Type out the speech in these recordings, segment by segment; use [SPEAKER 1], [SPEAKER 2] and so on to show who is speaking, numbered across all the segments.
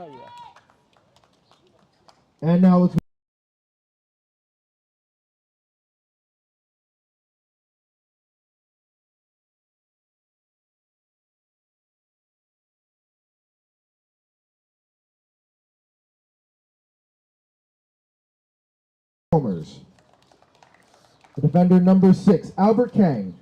[SPEAKER 1] Yeah.
[SPEAKER 2] And now let's Homers. Defender number 6, Albert Kang.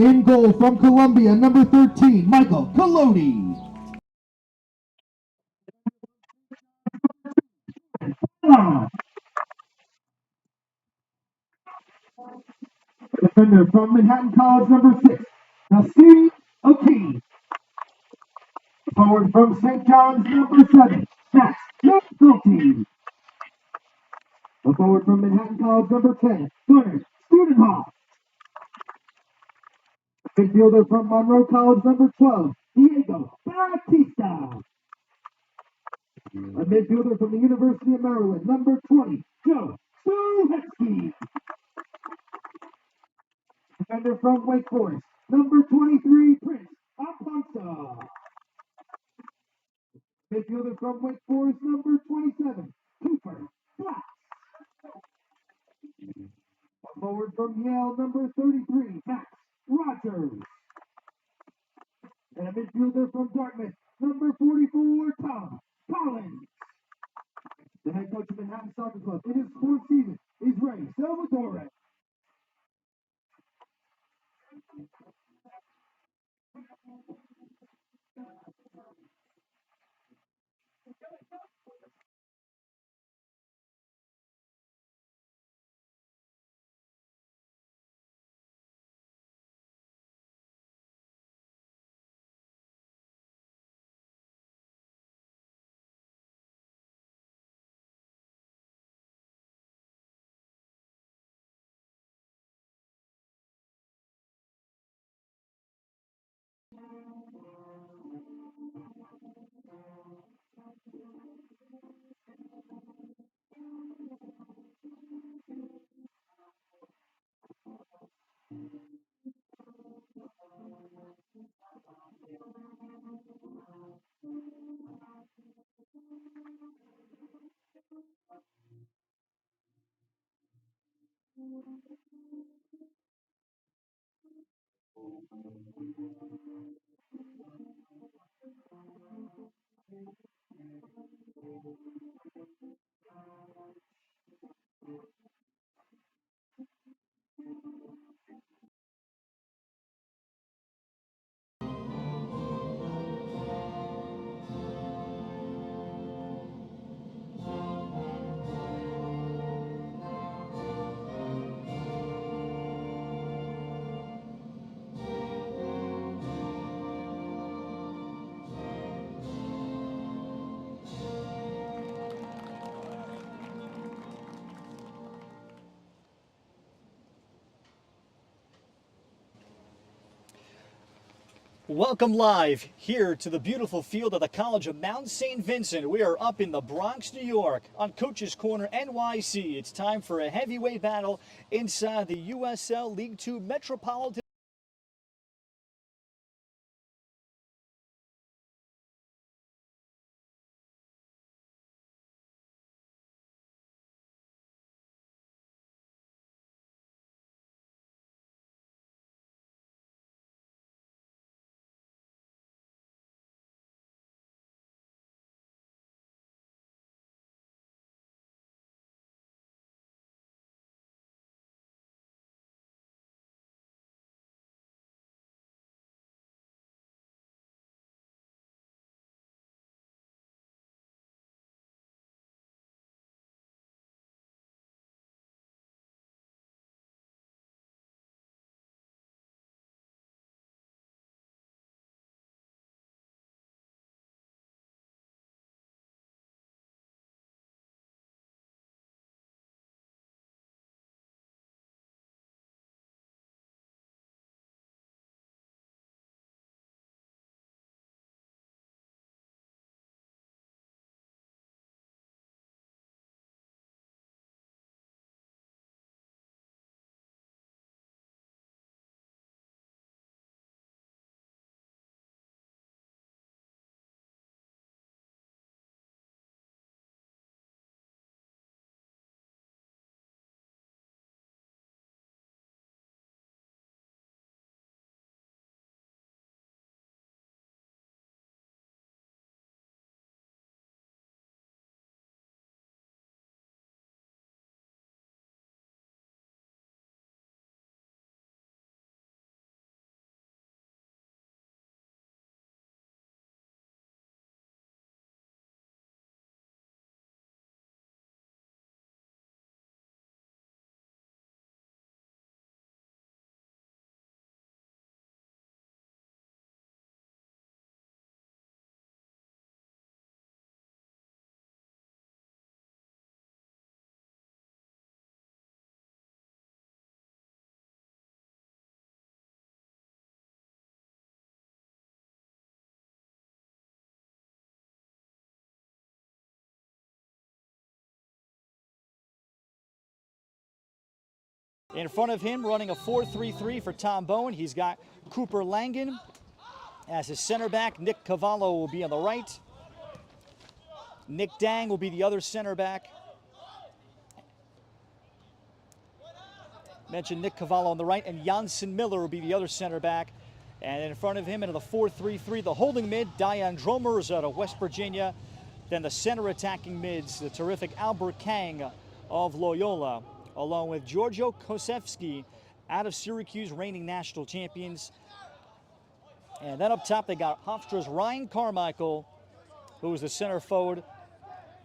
[SPEAKER 2] In goal from Colombia, number 13, Michael Colodi. Defender from Manhattan College, number 6, Nasiri O'Keefe. Forward from St. John's, number 7, Max Guilty. The forward from Manhattan College, number 10, Gunnar Studenhoff. Midfielder from Monroe College, number 12, Diego Batista. A midfielder from the University of Maryland, number 20, Joe Suhetsky. Defender from Wake Forest, number 23, Prince Aponsa. Midfielder from Wake Forest, number 27, Cooper Black. A forward from Yale, number 33, Max Rogers. And a midfielder from Dartmouth, number 44, Tom Collins. The head coach of Manhattan Soccer Club in his fourth season is Ray Salvatore.
[SPEAKER 1] Welcome live here to the beautiful field of the College of Mount St. Vincent. We are up in the Bronx, New York on Coach's Corner NYC. It's time for a heavyweight battle inside the USL League Two Metropolitan In front of him, running a 4-3-3 for Tom Bowen, he's got Cooper Langan as his center back. Nick Cavallo will be on the right. Nick Dang will be the other center back. Mentioned Nick Cavallo on the right, and Jansen Miller will be the other center back. And in front of him, into the 4-3-3, the holding mid, Diane Dromers out of West Virginia. Then the center attacking mids, the terrific Albert Kang of Loyola, along with Giorgio Kosevsky out of Syracuse, reigning national champions. And then up top, they got Hofstra's Ryan Carmichael, who is the center forward,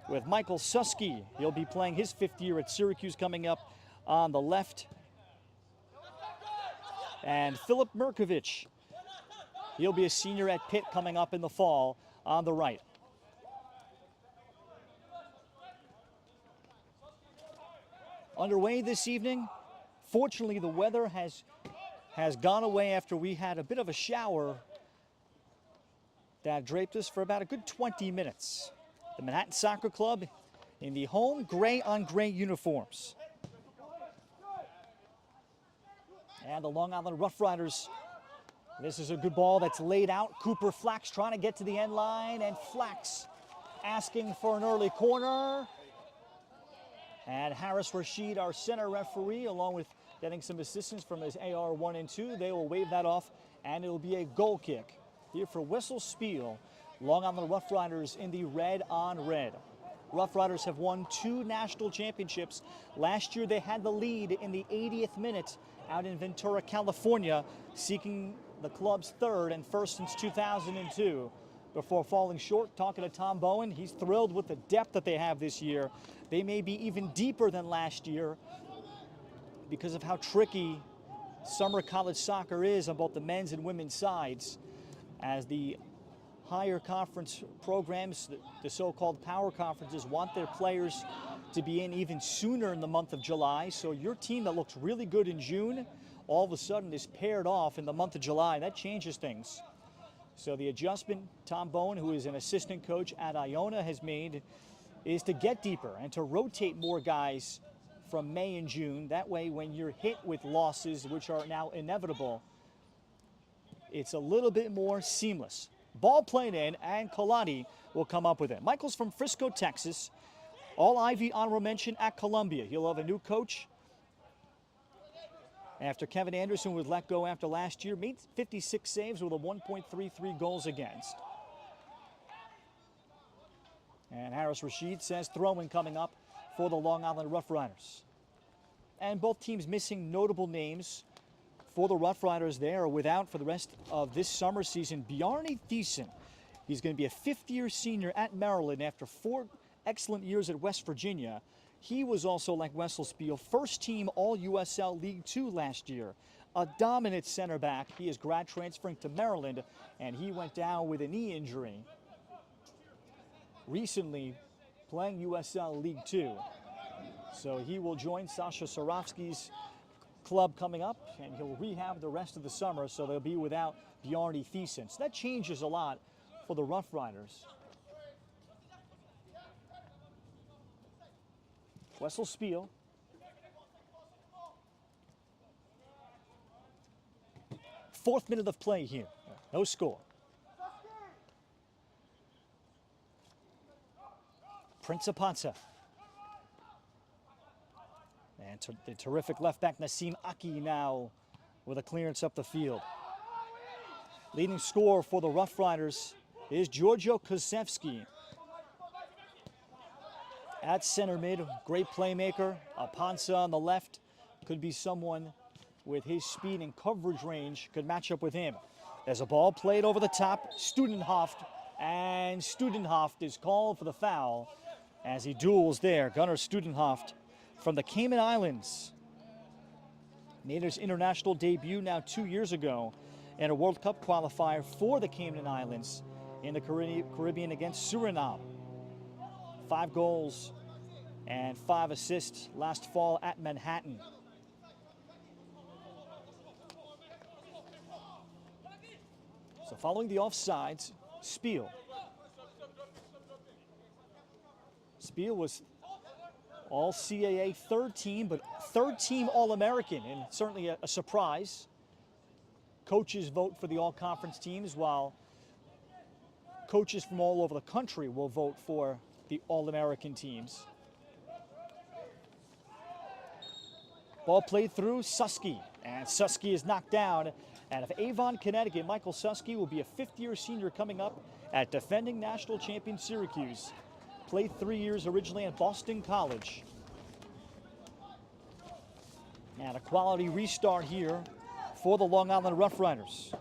[SPEAKER 1] with Michael Susky. He'll be playing his 5th year at Syracuse coming up on the left. And Philip Merkovich, he'll be a senior at Pitt coming up in the fall on the right. Underway this evening. Fortunately, the weather has gone away after we had a bit of a shower that draped us for about a good 20 minutes. The Manhattan Soccer Club in the home gray-on-gray uniforms. And the Long Island Rough Riders. This is a good ball that's laid out. Cooper Flax trying to get to the end line, and Flax asking for an early corner. And Harris Rashid, our center referee, along with getting some assistance from his AR 1 and 2, they will wave that off, and it'll be a goal kick here for Wessel Spiel. Long Island Rough Riders in the red on red. Rough Riders have won 2 national championships. Last year they had the lead in the 80th minute out in Ventura, California, seeking the club's 3rd and 1st since 2002. Before falling short, talking to Tom Bowen, he's thrilled with the depth that they have this year. They may be even deeper than last year because of how tricky summer college soccer is on both the men's and women's sides, as the higher conference programs, the so-called power conferences, want their players to be in even sooner in the month of July. So your team that looks really good in June, all of a sudden is paired off in the month of July. That changes things. So the adjustment Tom Bowen, who is an assistant coach at Iona, has made is to get deeper and to rotate more guys from May and June. That way, when you're hit with losses, which are now inevitable, it's a little bit more seamless. Ball played in, and Colati will come up with it. Michael's from Frisco, Texas. All Ivy honorable mention at Columbia. He'll have a new coach after Kevin Anderson was let go after last year. Made 56 saves with a 1.33 goals against. And Harris Rashid says throwing coming up for the Long Island Rough Riders. And both teams missing notable names for the Rough Riders. They are without for the rest of this summer season Bjarne Thiessen. He's going to be a 5th-year senior at Maryland after 4 excellent years at West Virginia. He was also, like Wessel Spiel, first-team All-USL League 2 last year. A dominant center back. He is grad transferring to Maryland, and he went down with a knee injury recently playing USL League 2. So he will join Sasha Sarovsky's club coming up, and he'll rehab the rest of the summer, so they'll be without Bjarne Thiessen. So that changes a lot for the Rough Riders. Wessel Spiel. Fourth minute of play here. No score. Principanza. And the terrific left back Nassim Aki now with a clearance up the field. Leading scorer for the Rough Riders is Giorgio Kosevsky. At center mid, great playmaker. Apanza on the left. Could be someone with his speed and coverage range could match up with him. There's a ball played over the top. Studenhoft, and Studenhoft is called for the foul as he duels there. Gunnar Studenhoft from the Cayman Islands. Made his international debut now 2 years ago in a World Cup qualifier for the Cayman Islands in the Caribbean against Suriname. 5 goals and 5 assists last fall at Manhattan. So following the offsides, Spiel. Spiel was All CAA third team, but third team All-American, and certainly a surprise. Coaches vote for the all-conference teams, while coaches from all over the country will vote for the All-American teams. Ball played through Susky, and Susky is knocked down. Out of Avon, Connecticut, Michael Susky will be a fifth-year senior coming up at defending national champion Syracuse. Played 3 years originally at Boston College. And a quality restart here for the Long Island Rough Riders.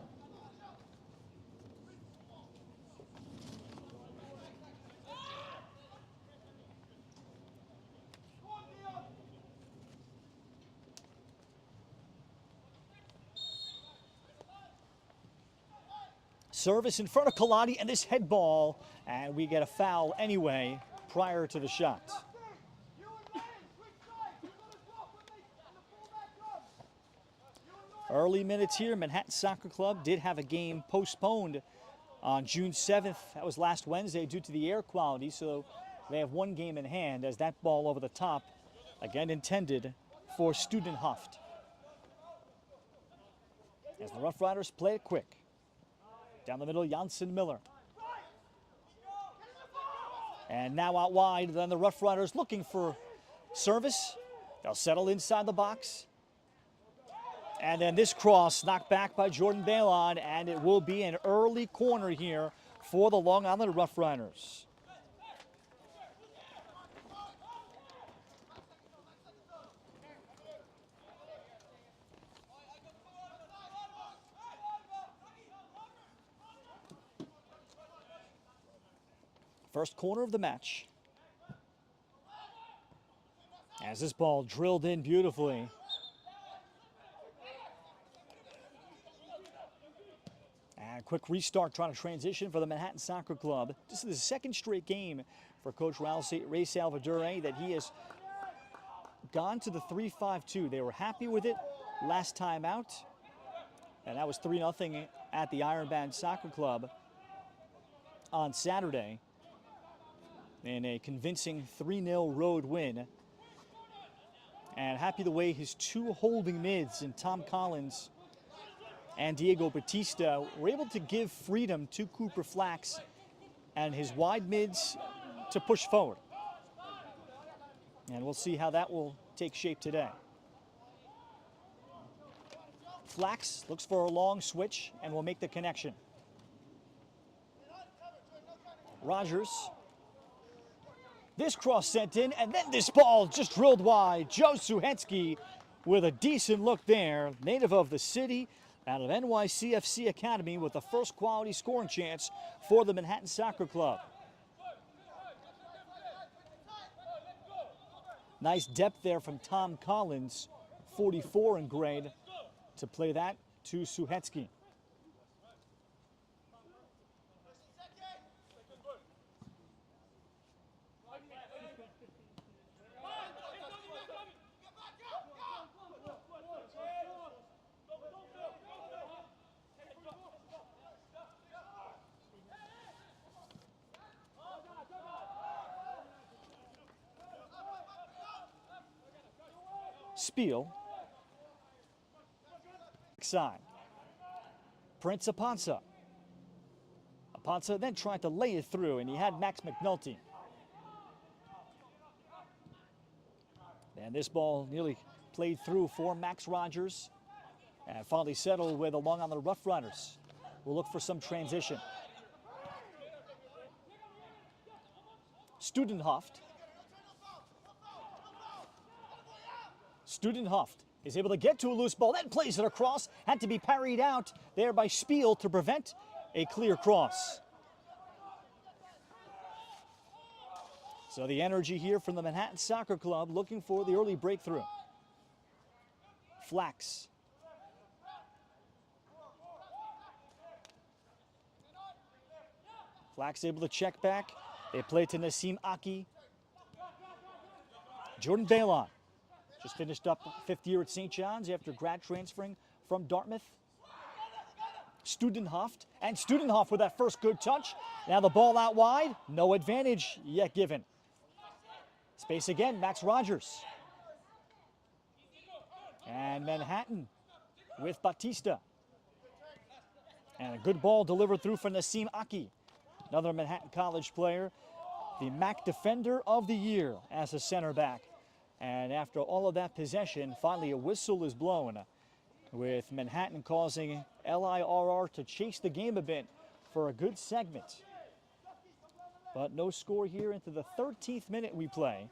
[SPEAKER 1] Service in front of Colati, and this head ball, and we get a foul anyway prior to the shot. Early minutes here, Manhattan Soccer Club did have a game postponed on June 7th. That was last Wednesday due to the air quality, so they have one game in hand as that ball over the top, again intended for Studenhoft. As the Rough Riders play it quick. Down the middle, Janssen Miller. And now out wide, then the Rough Riders looking for service. They'll settle inside the box. And then this cross knocked back by Jordan Balon, and it will be an early corner here for the Long Island Rough Riders. First corner of the match. As this ball drilled in beautifully. And a quick restart trying to transition for the Manhattan Soccer Club. This is the second straight game for Coach Ray Salvadore that he has gone to the 3-5-2. They were happy with it last time out. And that was 3-0 at the Iron Band Soccer Club on Saturday, in a convincing 3-0 road win. And happy the way his two holding mids in Tom Collins and Diego Batista were able to give freedom to Cooper Flax and his wide mids to push forward. And we'll see how that will take shape today. Flax looks for a long switch and will make the connection. Rogers. This cross sent in, and then this ball just drilled wide. Joe Suhetsky with a decent look there. Native of the city, out of NYCFC Academy, with the first quality scoring chance for the Manhattan Soccer Club. Nice depth there from Tom Collins, 44 in grade, to play that to Suhetsky. Spiel. Side. Prince Aponza. Aponza then tried to lay it through, and he had Max McNulty. And this ball nearly played through for Max Rogers, and finally settled with the Long Island Rough Riders. We'll look for some transition. Studenhoft. Studenhoft is able to get to a loose ball, then plays it across. Had to be parried out there by Spiel to prevent a clear cross. So the energy here from the Manhattan Soccer Club looking for the early breakthrough. Flax. Flax able to check back. They play to Nassim Aki. Jordan Balon. Just finished up fifth year at St. John's after grad transferring from Dartmouth. Studenhoft, and Studenhoft with that first good touch. Now the ball out wide, no advantage yet given. Space again, Max Rogers. And Manhattan with Batista. And a good ball delivered through for Nassim Aki, another Manhattan College player, the MAC Defender of the Year as a center back. And after all of that possession, finally a whistle is blown, with Manhattan causing LIRR to chase the game a bit for a good segment. But no score here into the 13th minute we play.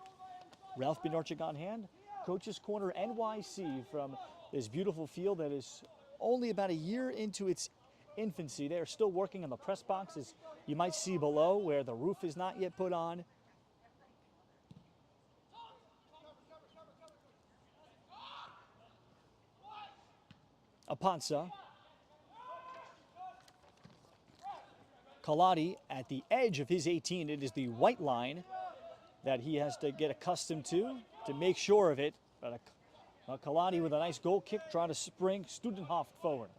[SPEAKER 1] Ralph Bernarczyk on hand, Coach's Corner NYC from this beautiful field that is only about a year into its infancy. They are still working on the press box, as you might see below, where the roof is not yet put on. Apansa. Kaladi at the edge of his 18. It is the white line that he has to get accustomed to make sure of it. But Kaladi with a nice goal kick, trying to spring Studenhoff forward.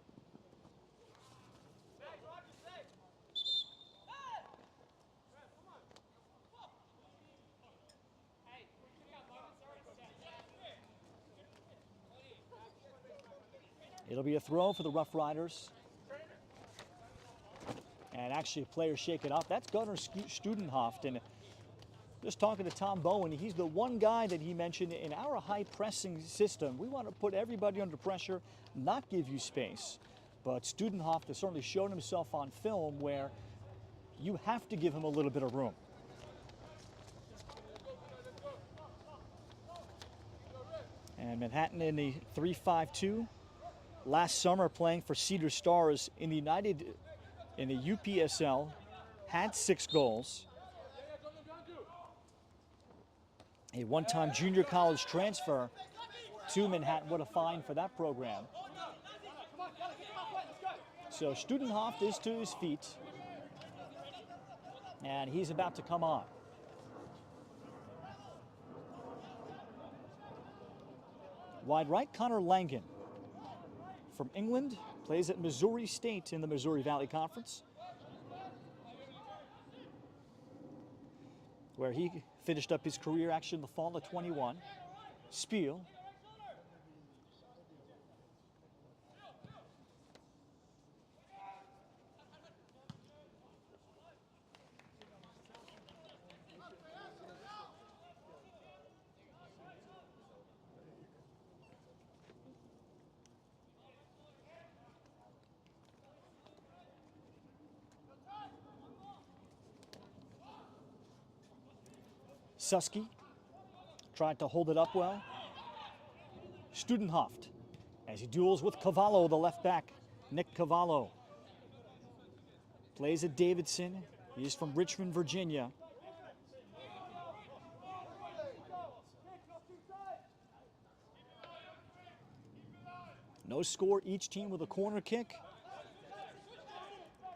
[SPEAKER 1] It'll be a throw for the Rough Riders. And actually a player shaken off. That's Gunnar Studenhoff. And just talking to Tom Bowen, he's the one guy that he mentioned in our high pressing system. We want to put everybody under pressure, not give you space. But Studenhoff has certainly shown himself on film where you have to give him a little bit of room. And Manhattan in the 3-5-2. Last summer playing for Cedar Stars in the UPSL, had 6 goals. A one-time junior college transfer to Manhattan. What a find for that program. So Studenhoff is to his feet, and he's about to come on. Wide right, Connor Langen. From England, plays at Missouri State in the Missouri Valley Conference, where he finished up his career actually in the fall of 21. Spiel. Susky tried to hold it up well. Studenhoff as he duels with Cavallo, the left back. Nick Cavallo plays at Davidson. He is from Richmond, Virginia. No score, each team with a corner kick.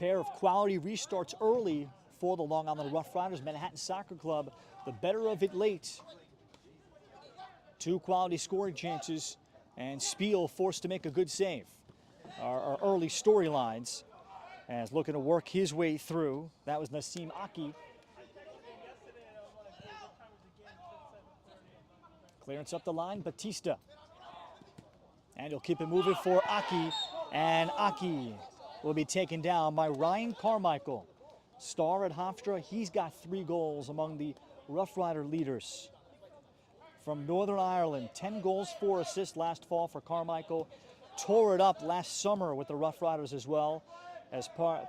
[SPEAKER 1] Pair of quality restarts early for the Long Island Rough Riders. Manhattan Soccer Club, the better of it late. 2 quality scoring chances, and Spiel forced to make a good save. Our early storylines, as looking to work his way through. That was Nassim Aki. Clearance up the line, Batista. And he'll keep it moving for Aki. And Aki will be taken down by Ryan Carmichael. Star at Hofstra, he's got 3 goals among the Rough Rider leaders. From Northern Ireland, 10 goals, 4 assists last fall for Carmichael. Tore it up last summer with the Rough Riders as well, as part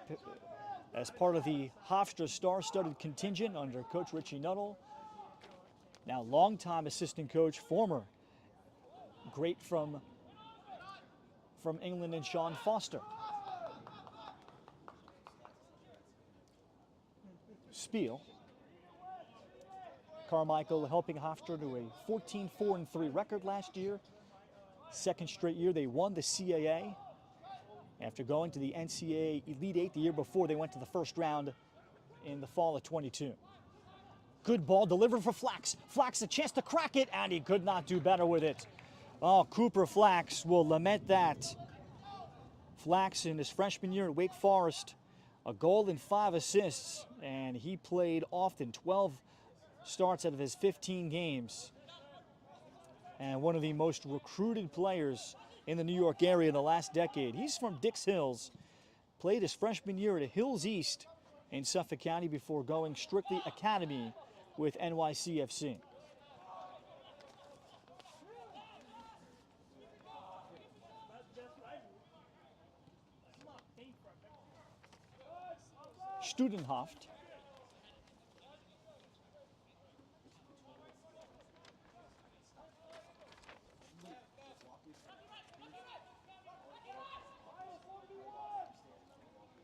[SPEAKER 1] of the Hofstra star-studded contingent under Coach Richie Nuttall. Now longtime assistant coach, former great from England, and Sean Foster. Spiel. Carmichael helping Hofstra to a 14-4-3 record last year. Second straight year they won the CAA after going to the NCAA Elite 8 the year before. They went to the first round in the fall of 22. Good ball delivered for Flax. Flax a chance to crack it, and he could not do better with it. Oh, Cooper Flax will lament that. Flax in his freshman year at Wake Forest, a goal and 5 assists, and he played often, 12 starts out of his 15 games. And one of the most recruited players in the New York area in the last decade. He's from Dix Hills. Played his freshman year at Hills East in Suffolk County before going strictly academy with NYCFC. Studenhoft.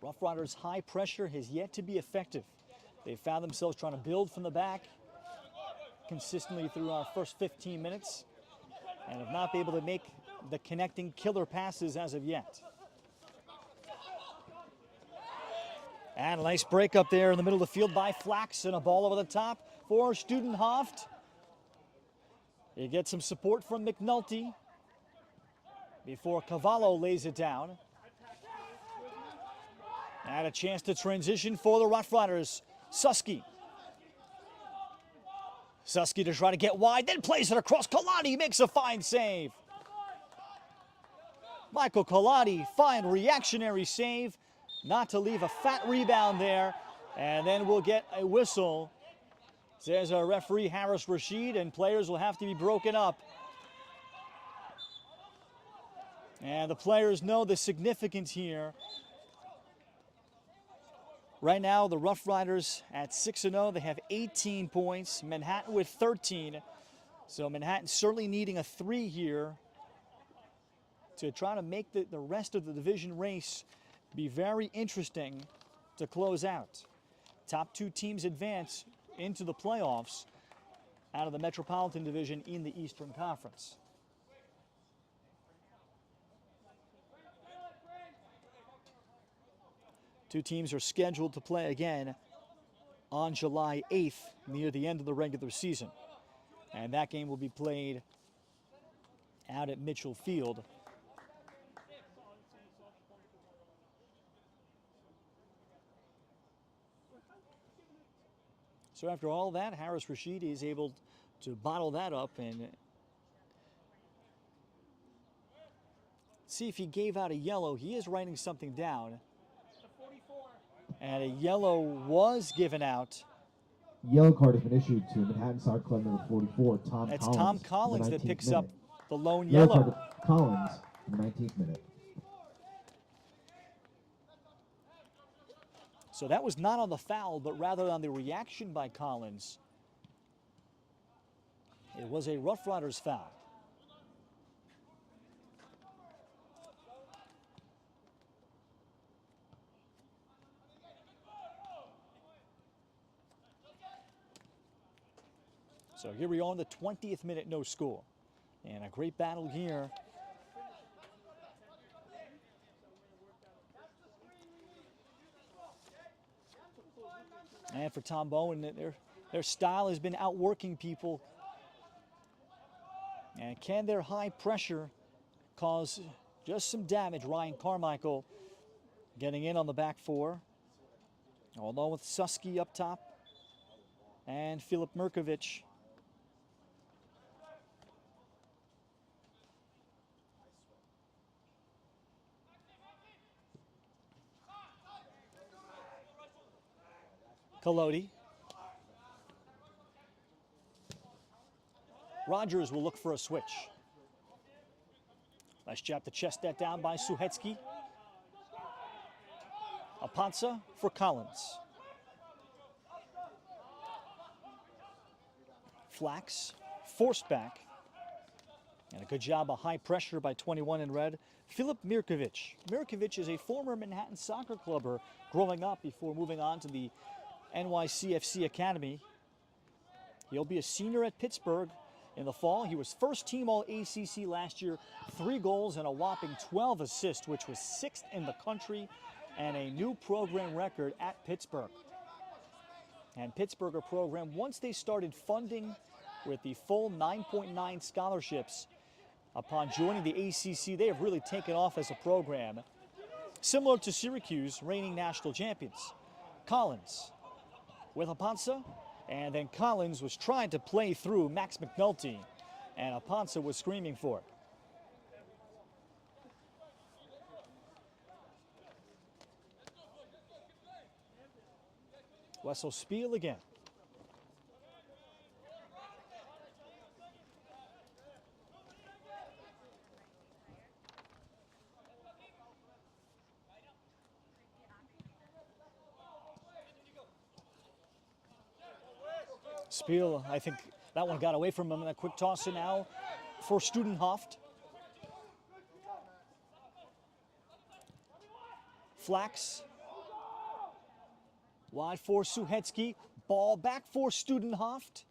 [SPEAKER 1] Rough Riders' high pressure has yet to be effective. They found themselves trying to build from the back consistently through our first 15 minutes and have not been able to make the connecting killer passes as of yet. And a nice break up there in the middle of the field by Flax, and a ball over the top for Studenhoft. You get some support from McNulty before Cavallo lays it down. And a chance to transition for the Rough Riders. Susky. Susky to try to get wide, then plays it across. Colati makes a fine save. Michael Colati, fine reactionary save, not to leave a fat rebound there. And then we'll get a whistle, says our referee Harris Rashid, and players will have to be broken up. And the players know the significance here. Right now, the Rough Riders at 6-0. They have 18 points. Manhattan with 13. So Manhattan certainly needing a 3 here to try to make the rest of the division race be very interesting to close out. Top 2 teams advance into the playoffs out of the Metropolitan Division in the Eastern Conference. Two teams are scheduled to play again on July 8th, near the end of the regular season. And that game will be played out at Mitchell Field. So after all that, Harris Rashid is able to bottle that up and see if he gave out a yellow. He is writing something down. And a yellow was given out.
[SPEAKER 2] Yellow card has been issued to Manhattan Soccer Club number 44, Tom Collins.
[SPEAKER 1] It's Tom Collins that picks up the lone
[SPEAKER 2] Yellow
[SPEAKER 1] yellow.
[SPEAKER 2] card to Collins in the 19th minute.
[SPEAKER 1] So that was not on the foul, but rather on the reaction by Collins. It was a Rough Riders foul. So here we are in the 20th minute, no score. And a great battle here. And for Tom Bowen, their style has been outworking people. And can their high pressure cause just some damage? Ryan Carmichael getting in on the back 4. Along with Susky up top. And Filip Mirkovic. Colodi. Rogers will look for a switch. Nice job to chest that down by Suhetsky. Apansa for Collins. Flax forced back. And a good job of high pressure by 21 in red. Filip Mirkovic. Mirkovic is a former Manhattan Soccer Clubber growing up before moving on to the NYCFC Academy. He'll be a senior at Pittsburgh in the fall. He was first team All-ACC last year, 3 goals and a whopping 12 assists, which was 6th in the country and a new program record at Pittsburgh. And Pittsburgh program, once they started funding with the full 9.9 scholarships upon joining the ACC, they have really taken off as a program. Similar to Syracuse, reigning national champions. Collins with Apansa, And then Collins was trying to play through Max McNulty, and Aponza was screaming for it. Wessel Spiel again. Spiel, I think that one got away from him. And a quick toss in now for Studenhoft. Flax. Wide for Suhetsky. Ball back for Studenhoft.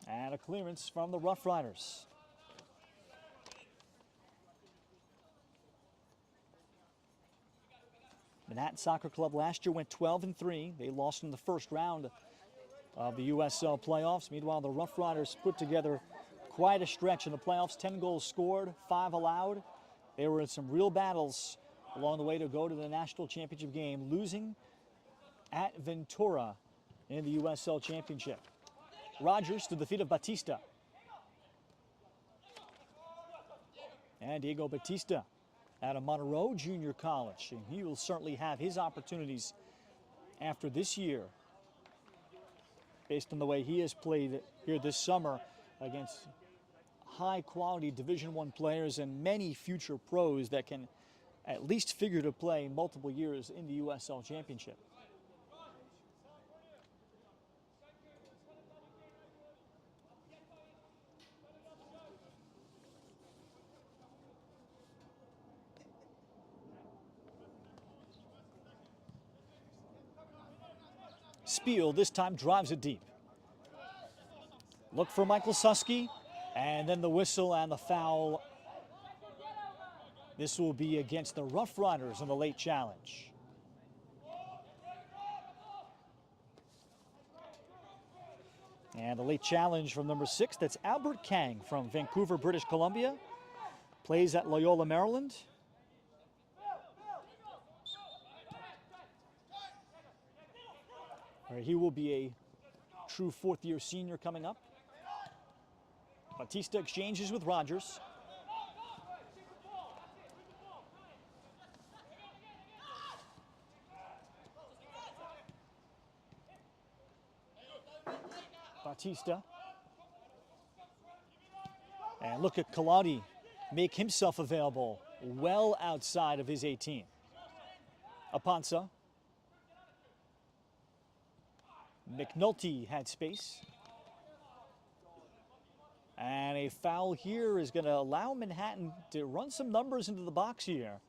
[SPEAKER 1] And a clearance from the Rough Riders. Manhattan Soccer Club last year went 12-3. They lost in the first round of the USL playoffs. Meanwhile, the Rough Riders put together quite a stretch in the playoffs. 10 goals scored, 5 allowed. They were in some real battles along the way to go to the national championship game, losing at Ventura in the USL championship. Rogers to the feet of Batista. And Diego Batista out of Monroe Junior College. And he will certainly have his opportunities after this year, based on the way he has played here this summer against high-quality Division I players and many future pros that can at least figure to play multiple years in the USL Championship. Spiel this time drives it deep. Look for Michael Susky, and then the whistle and the foul. This will be against the Rough Riders in the late challenge. And the late challenge from number 6, that's Albert Kang from Vancouver, British Columbia. Plays at Loyola, Maryland. He will be a true fourth-year senior coming up. Batista exchanges with Rogers. Batista. And look at Kaladi make himself available well outside of his 18. Aponza. McNulty had space. And a foul here is going to allow Manhattan to run some numbers into the box here.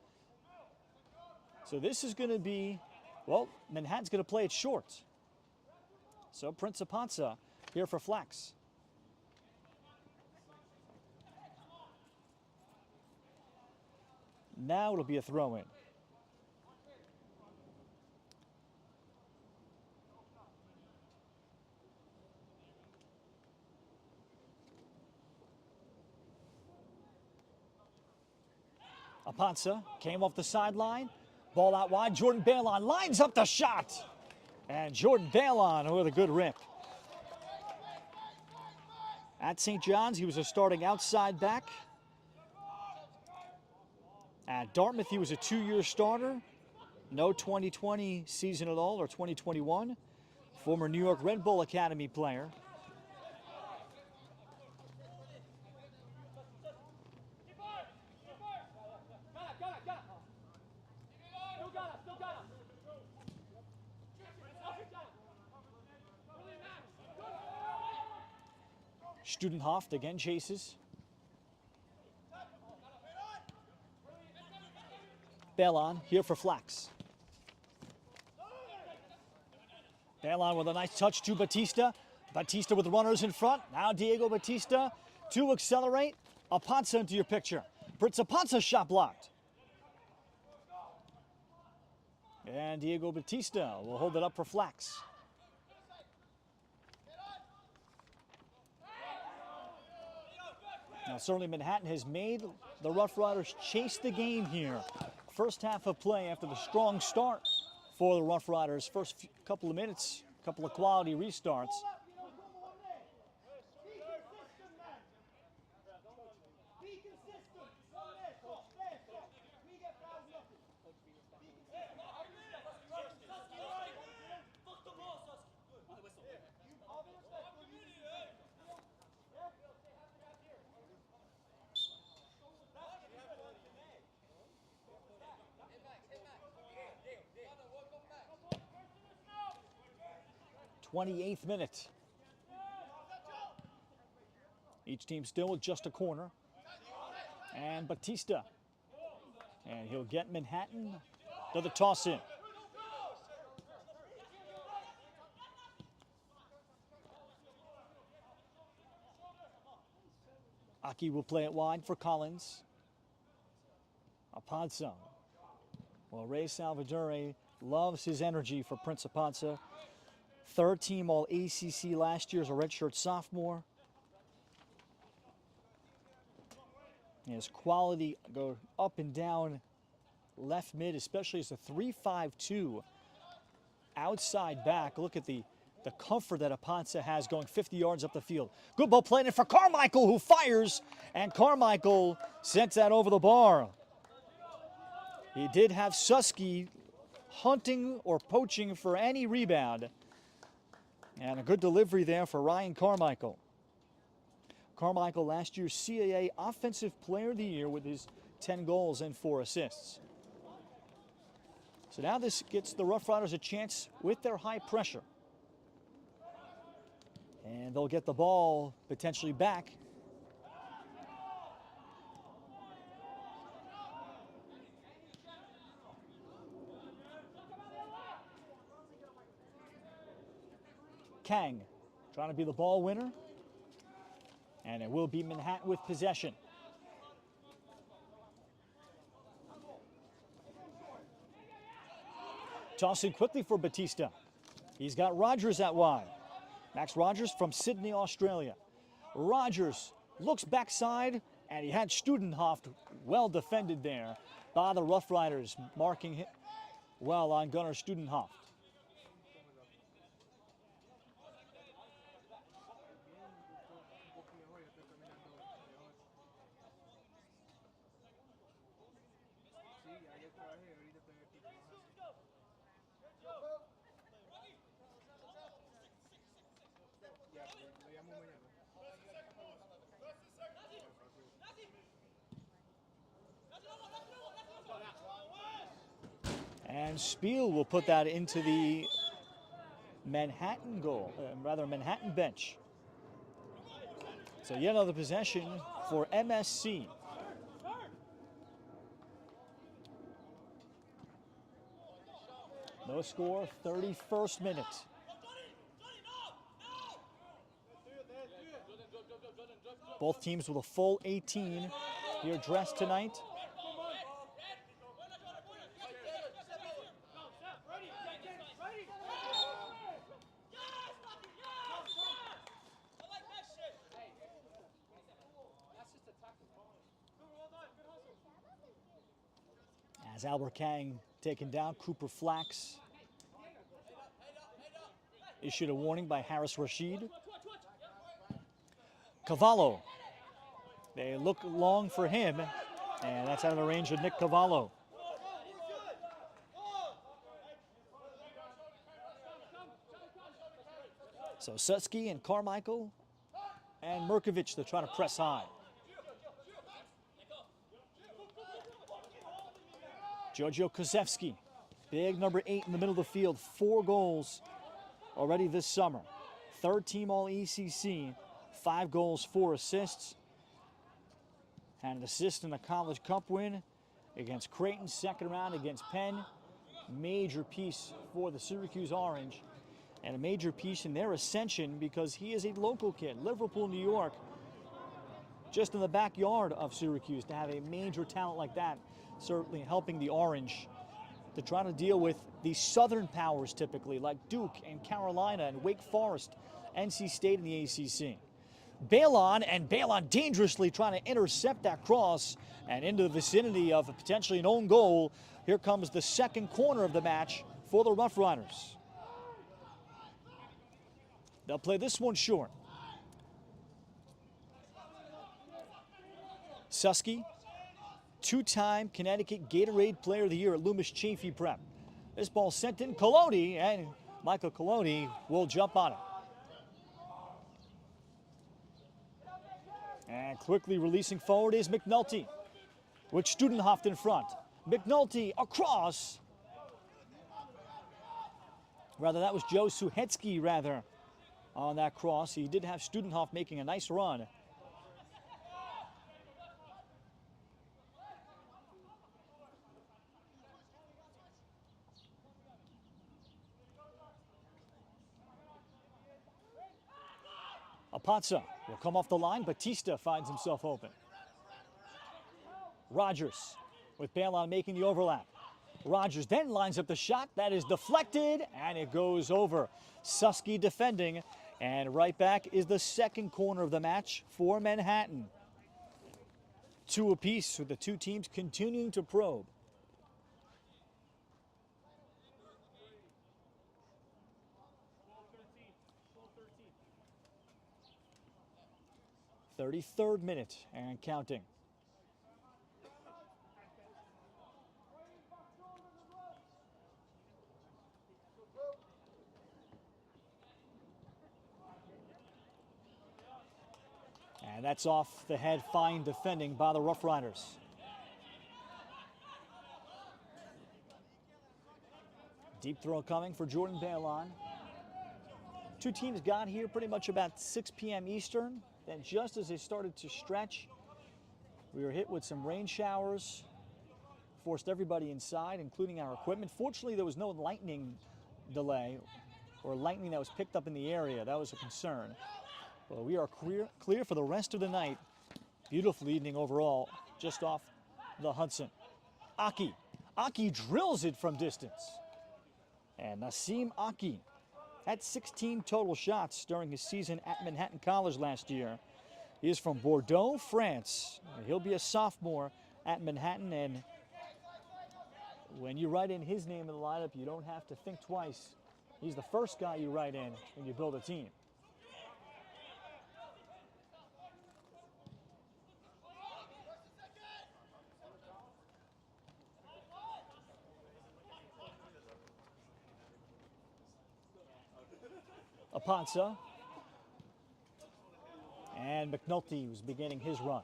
[SPEAKER 1] So this is going to be, well, Manhattan's going to play it short. So Prince Aponza here for Flax. Now it'll be a throw-in. Aponza came off the sideline. Ball out wide. Jordan Balon lines up the shot. And Jordan Balon with a good rip. At St. John's, he was a starting outside back. At Dartmouth, he was a 2-year starter. No 2020 season at all, or 2021. Former New York Red Bull Academy player. Studenhoft again chases. Balon here for Flax. Balon with a nice touch to Batista. Batista with runners in front. Now Diego Batista to accelerate. Aponza into your picture. Prince Aponza shot blocked. And Diego Batista will hold it up for Flax. Now, certainly Manhattan has made the Rough Riders chase the game here. First half of play after the strong start for the Rough Riders. First couple of minutes, couple of quality restarts. '28th minute. Each team still with just a corner. And Batista. And he'll get Manhattan to the toss in. Aki will play it wide for Collins. Apanza. Well, Ray Salvadore loves his energy for Prince Apanza. Third team All ACC last year as a redshirt sophomore. His quality go up and down left mid, especially as a 3-5-2 outside back. Look at the comfort that Apanza has going 50 yards up the field. Good ball played in for Carmichael, who fires, and Carmichael sends that over the bar. He did have Susky hunting or poaching for any rebound. And a good delivery there for Ryan Carmichael. Carmichael, last year's CAA Offensive Player of the Year with his 10 goals and 4 assists. So now this gets the Rough Riders a chance with their high pressure. And they'll get the ball potentially back. Kang trying to be the ball winner. And it will be Manhattan with possession. Tossing quickly for Batista. He's got Rogers out wide. Max Rogers from Sydney, Australia. Rogers looks backside, and he had Studenhoff well defended there by the Rough Riders, marking him well on Gunnar Studenhoff. And Spiel will put that into the Manhattan goal, Manhattan bench. So yet another possession for MSC. No score, 31st minute. Both teams with a full 18 here dressed tonight. As Albert Kang taken down, Cooper Flax issued a warning by Harris Rashid. Cavallo, they look long for him, and that's out of the range of Nick Cavallo. So Susky and Carmichael and Merkovich, they're trying to press high. Giorgio Kozewski, big number 8 in the middle of the field, 4 goals already this summer. Third team All ACC, 5 goals, 4 assists. And an assist in the College Cup win against Creighton, second round against Penn. Major piece for the Syracuse Orange, and a major piece in their ascension because he is a local kid, Liverpool, New York, just in the backyard of Syracuse. To have a major talent like that, certainly helping the Orange to try to deal with the Southern powers typically, like Duke and Carolina and Wake Forest, NC State in the ACC. Balon dangerously trying to intercept that cross and into the vicinity of potentially an own goal. Here comes the second corner of the match for the Rough Riders. They'll play this one short. Susky, two-time Connecticut Gatorade Player of the Year at Loomis Chafee Prep. This ball sent in Coloni, and Michael Coloni will jump on it. And quickly releasing forward is McNulty, with Studenhoft in front. McNulty across. Rather, that was Joe Suhetsky, rather, on that cross. He did have Studenhoft making a nice run. Apatza will come off the line. Batista finds himself open. Rogers with Balon making the overlap. Rogers then lines up the shot. That is deflected, and it goes over. Susky defending, and right back is the second corner of the match for Manhattan. 2 apiece, with the two teams continuing to probe. .33rd minute and counting. And that's off the head. Fine defending by the Rough Riders. Deep throw coming for Jordan Balon. Two teams got here pretty much about 6 p.m. Eastern. Then just as they started to stretch, we were hit with some rain showers. Forced everybody inside, including our equipment. Fortunately, there was no lightning delay or lightning that was picked up in the area. That was a concern. Well, we are clear for the rest of the night. Beautiful evening overall, just off the Hudson. Aki. Aki drills it from distance. And Nassim Aki had 16 total shots during his season at Manhattan College last year. He is from Bordeaux, France. He'll be a sophomore at Manhattan, and when you write in his name in the lineup, you don't have to think twice. He's the first guy you write in when you build a team. Apanza. And McNulty was beginning his run.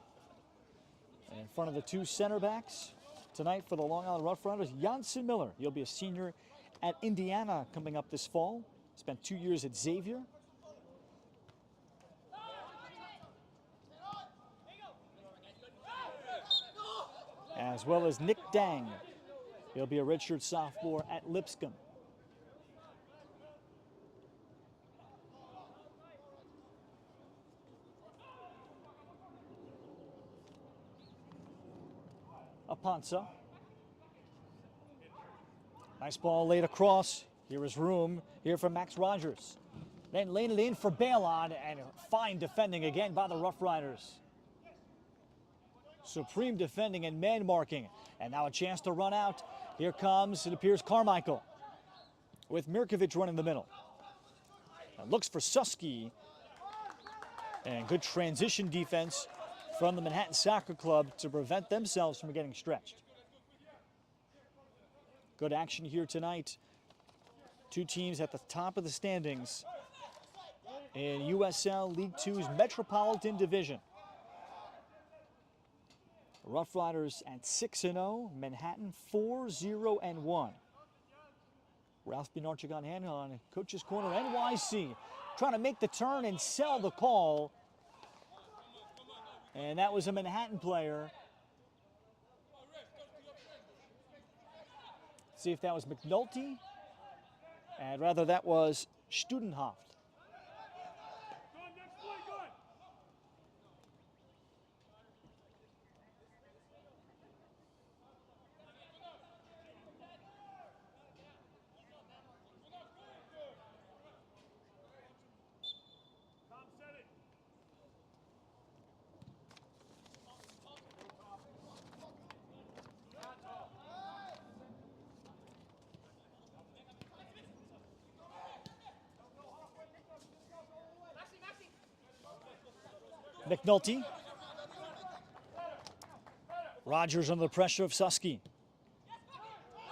[SPEAKER 1] And in front of the two center backs tonight for the Long Island Rough Riders, Jansen Miller. He'll be a senior at Indiana coming up this fall. Spent 2 years at Xavier. As well as Nick Dang. He'll be a redshirt sophomore at Lipscomb. Apanza. Nice ball laid across. Here is room here for Max Rogers. Then laying it in for Balon, and fine defending again by the Rough Riders. Supreme defending and man marking. And now a chance to run out. Here comes, it appears, Carmichael with Mirkovic running the middle. Now looks for Susky. And good transition defense from the Manhattan Soccer Club to prevent themselves from getting stretched. Good action here tonight. Two teams at the top of the standings in USL League Two's Metropolitan Division. Rough Riders at 6-0, Manhattan 4-0-1. Ralph Binarchik on hand on Coach's Corner NYC, trying to make the turn and sell the call. And that was a Manhattan player. See if that was McNulty. And rather that was Studenhoft. McNulty. Rogers under the pressure of Susky.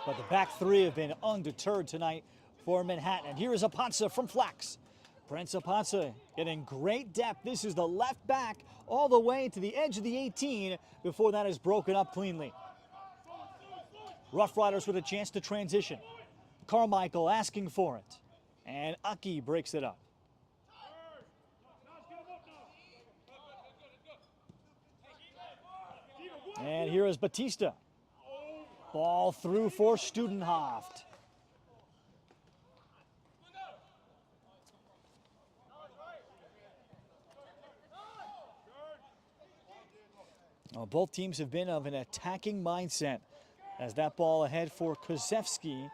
[SPEAKER 1] But the back three have been undeterred tonight for Manhattan. And here is Aponza from Flax. Prince Aponza getting great depth. This is the left back all the way to the edge of the 18 before that is broken up cleanly. Rough Riders with a chance to transition. Carmichael asking for it. And Aki breaks it up. And here is Batista. Ball through for Studenhoft. Well, both teams have been of an attacking mindset as that ball ahead for Kozewski.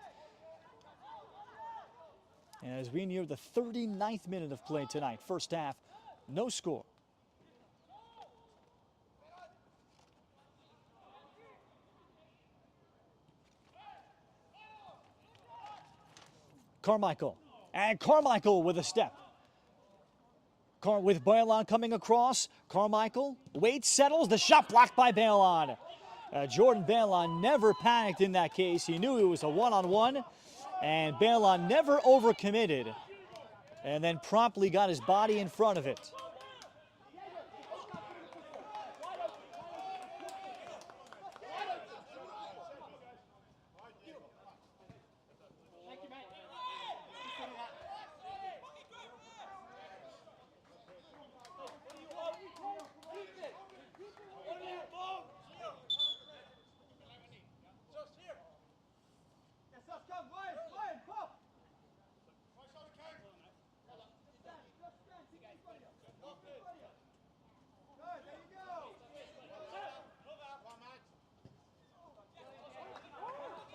[SPEAKER 1] And as we near the 39th minute of play tonight, first half, no score. Carmichael, and Carmichael with a step. With Bailon coming across, Carmichael waits, settles, the shot blocked by Bailon. Jordan Bailon never panicked in that case. He knew it was a one-on-one, and Bailon never overcommitted, and then promptly got his body in front of it.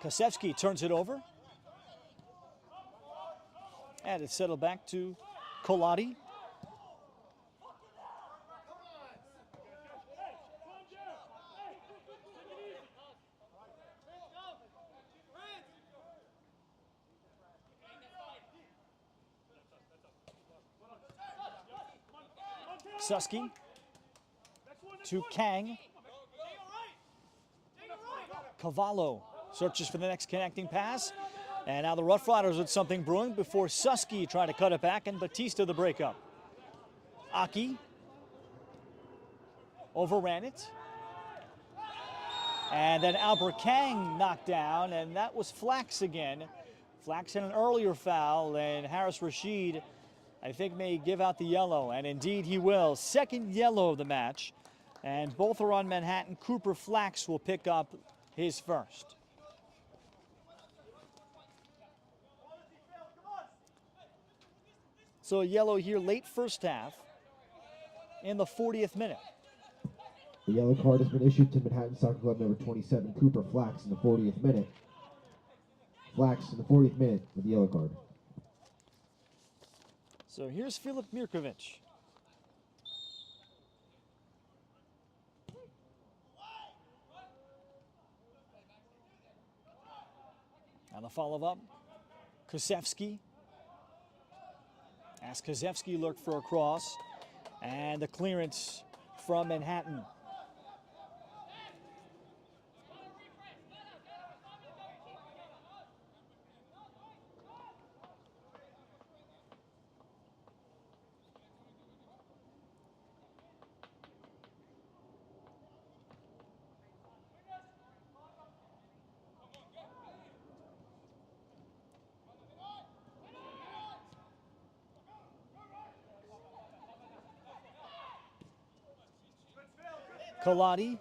[SPEAKER 1] Kozewski turns it over. And it's settled back to Kolati. Susky to Kang. Cavallo searches for the next connecting pass. And now the Rough Riders with something brewing before Susky tried to cut it back and Batista the breakup. Aki overran it. And then Albert Kang knocked down, and that was Flax again. Flax had an earlier foul, and Harris Rashid, I think, may give out the yellow, and indeed he will. Second yellow of the match, and both are on Manhattan. Cooper Flax will pick up his first. So a yellow here late first half in the 40th minute.
[SPEAKER 2] The yellow card has been issued to Manhattan Soccer Club number 27, Cooper Flax, in the 40th minute. Flax in the 40th minute with the yellow card.
[SPEAKER 1] So here's Filip Mirkovic. And the follow-up, Kozewski. As Kozewski looked for a cross, and the clearance from Manhattan. Kolati.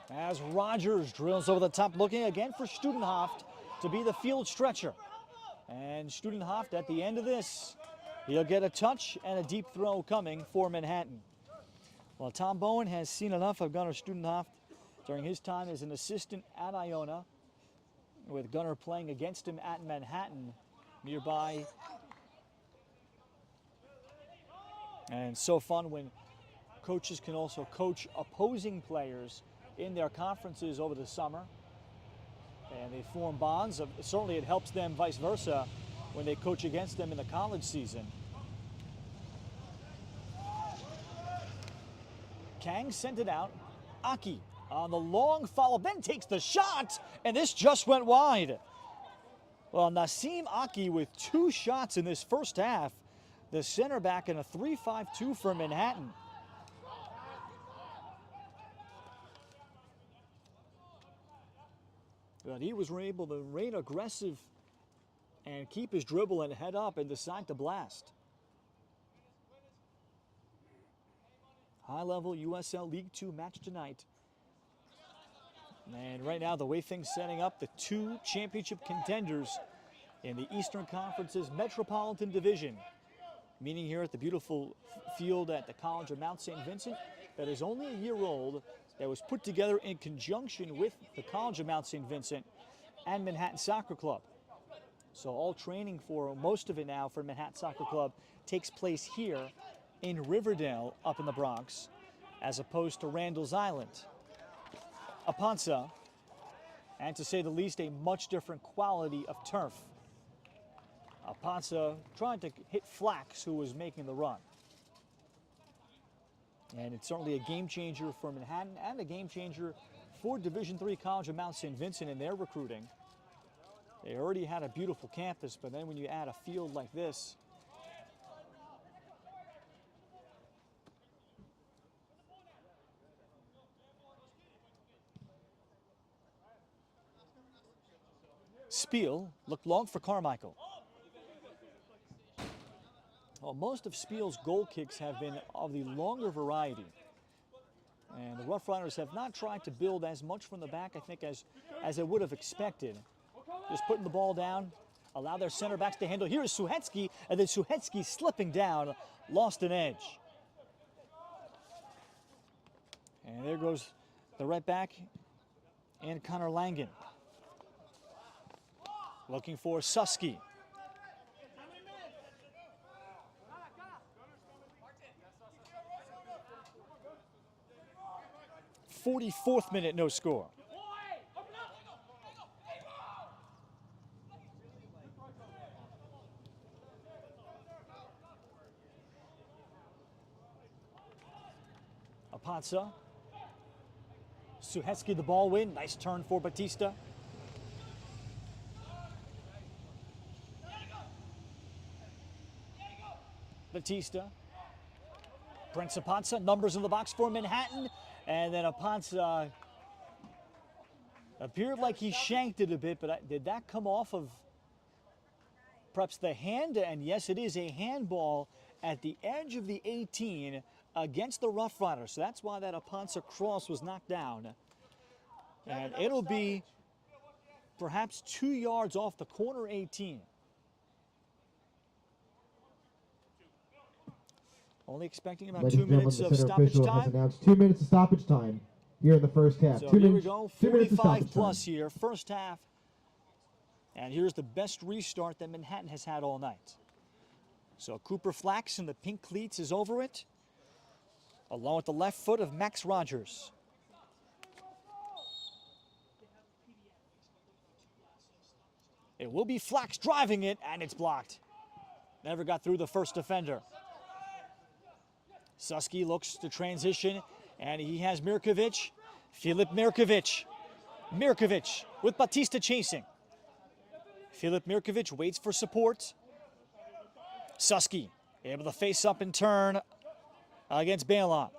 [SPEAKER 1] As Rogers drills over the top, looking again for Studenhoft to be the field stretcher. And Studenhoft at the end of this, he'll get a touch and a deep throw coming for Manhattan. Well, Tom Bowen has seen enough of Gunnar Studenhoft during his time as an assistant at Iona, with Gunnar playing against him at Manhattan nearby. And so fun when coaches can also coach opposing players in their conferences over the summer. And they form bonds. Certainly it helps them vice versa when they coach against them in the college season. Kang sent it out. Aki on the long follow, then takes the shot, and this just went wide. Well, Nassim Aki with 2 shots in this first half. The center back in a 3-5-2 for Manhattan. But he was able to remain aggressive and keep his dribble and head up and decide to blast. High-level USL League 2 match tonight. And right now, the way things setting up, the 2 championship contenders in the Eastern Conference's Metropolitan Division. Meaning here at the beautiful field at the College of Mount St. Vincent that is only a year old, that was put together in conjunction with the College of Mount St. Vincent and Manhattan Soccer Club. So all training for most of it now for Manhattan Soccer Club takes place here in Riverdale up in the Bronx, as opposed to Randall's Island. Apansa, and to say the least, a much different quality of turf. Apansa trying to hit Flax, who was making the run. And it's certainly a game changer for Manhattan and a game changer for Division III College of Mount St. Vincent in their recruiting. They already had a beautiful campus, but then when you add a field like this, Spiel looked long for Carmichael. Well, most of Spiel's goal kicks have been of the longer variety. And the Rough Riders have not tried to build as much from the back, I think, as they would have expected. Just putting the ball down, allow their center backs to handle. Here's Suhetsky, and then Suhetsky slipping down, lost an edge. And there goes the right back and Connor Langen. Looking for Susky. "44th minute, no score." Apansa. Suhetsky the ball win. Nice turn for Batista. Batista. Prince Apansa, numbers in the box for Manhattan. And then Apansa appeared like he shanked it a bit, but did that come off of perhaps the hand? And yes, it is a handball at the edge of the 18 against the Rough Riders. So that's why that Apansa cross was knocked down. And it'll be perhaps 2 yards off the corner 18. Only expecting about 2 minutes of stoppage time.
[SPEAKER 2] 2 minutes of stoppage time here in the first half.
[SPEAKER 1] So
[SPEAKER 2] 2
[SPEAKER 1] here
[SPEAKER 2] minutes,
[SPEAKER 1] we go,
[SPEAKER 2] 2 minutes of
[SPEAKER 1] 45
[SPEAKER 2] stoppage
[SPEAKER 1] plus
[SPEAKER 2] time.
[SPEAKER 1] here, first half. And here's the best restart that Manhattan has had all night. So Cooper Flax in the pink cleats is over it, along with the left foot of Max Rogers. It will be Flax driving it, and it's blocked. Never got through the first defender. Susky looks to transition, and he has Mirkovic. Filip Mirkovic. Mirkovic with Batista chasing. Filip Mirkovic waits for support. Susky able to face up and turn against Balon.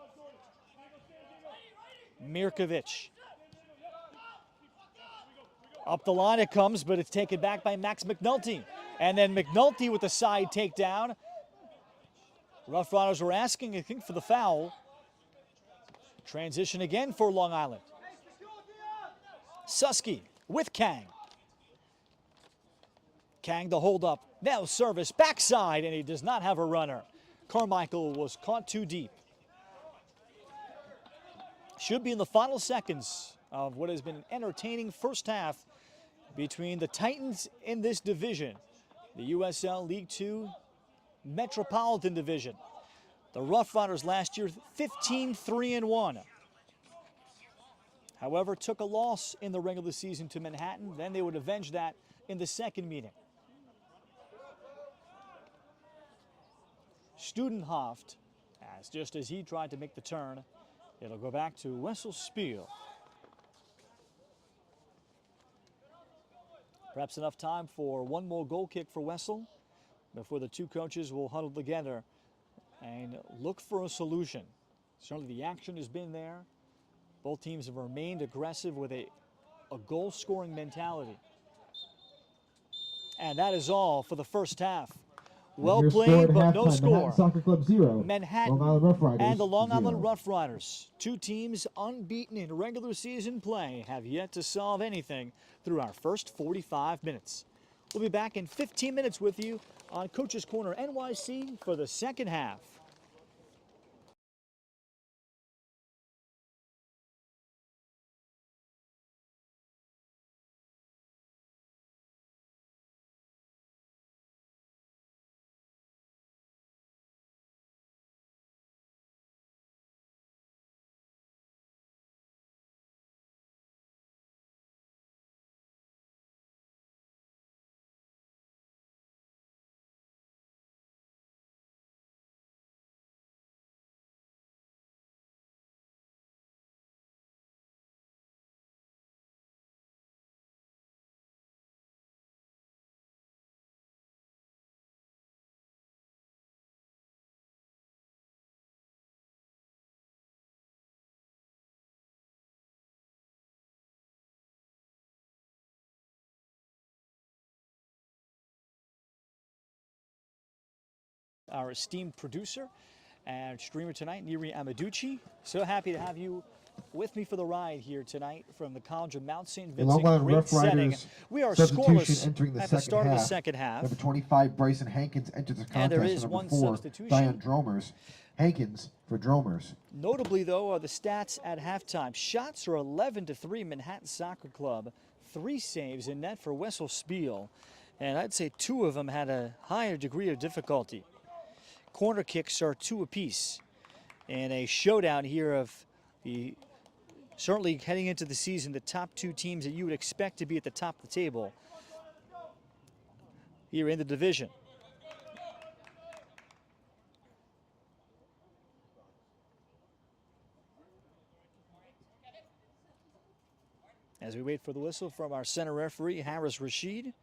[SPEAKER 1] Mirkovic. Up the line it comes, but it's taken back by Max McNulty. And then McNulty with the side takedown. Rough Riders were asking, I think, for the foul. Transition again for Long Island. Susky with Kang. Kang the hold up. Now service backside, and he does not have a runner. Carmichael was caught too deep. Should be in the final seconds of what has been an entertaining first half between the Titans in this division, the USL League 2 Metropolitan Division. The Rough Riders last year 15-3-1. However, took a loss in the regular season to Manhattan. Then they would avenge that in the second meeting. Studenhoft, just as he tried to make the turn, It'll go back to Wessel Spiel. Perhaps enough time for one more goal kick for Wessel before the two coaches will huddle together and look for a solution. Certainly the action has been there. Both teams have remained aggressive with a goal-scoring mentality. And that is all for the first half. Well played, but no score.
[SPEAKER 2] Manhattan Soccer Club 0.
[SPEAKER 1] Manhattan
[SPEAKER 2] Long Island Rough Riders
[SPEAKER 1] and the Long
[SPEAKER 2] 0.
[SPEAKER 1] Island Rough Riders, two teams unbeaten in regular season play, have yet to solve anything through our first 45 minutes. We'll be back in 15 minutes with you on Coach's Corner NYC for the second half. Our esteemed producer and streamer tonight, Neri Amaducci. So happy to have you with me for the ride here tonight from the College of Mount St. Vincent. Great setting. We are scoreless at the start of the second half.
[SPEAKER 2] Number 25, Bryson Hankins enters the contest.
[SPEAKER 1] And there is
[SPEAKER 2] number
[SPEAKER 1] one
[SPEAKER 2] 4,
[SPEAKER 1] substitution.
[SPEAKER 2] Diane Dromers. Hankins for Dromers.
[SPEAKER 1] Notably, though, are the stats at halftime. Shots are 11-3 Manhattan Soccer Club. 3 saves in net for Wessel Spiel. And I'd say 2 of them had a higher degree of difficulty. Corner kicks are 2 apiece. And a showdown here of the, certainly heading into the season, the top 2 teams that you would expect to be at the top of the table here in the division. As we wait for the whistle from our center referee, Harris Rashid.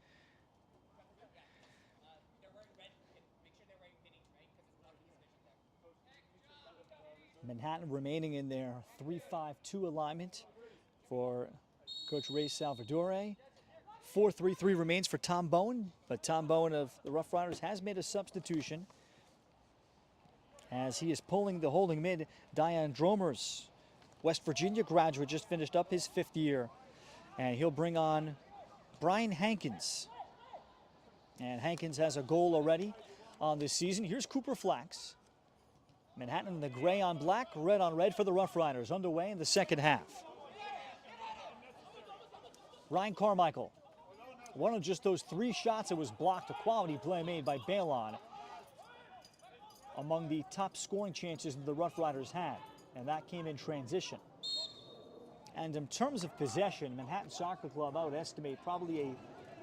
[SPEAKER 1] Manhattan remaining in their 3-5-2 alignment for Coach Ray Salvadore. 4-3-3 remains for Tom Bowen, but Tom Bowen of the Rough Riders has made a substitution as he is pulling the holding mid, Diane Dromers. West Virginia graduate, just finished up his 5th year, and he'll bring on Brian Hankins. And Hankins has a goal already on this season. Here's Cooper Flax. Manhattan in the gray on black, red on red for the Rough Riders, underway in the second half. Ryan Carmichael, one of just those 3 shots that was blocked, a quality play made by Balon. Among the top scoring chances that the Rough Riders had, and that came in transition. And in terms of possession, Manhattan Soccer Club, I would estimate probably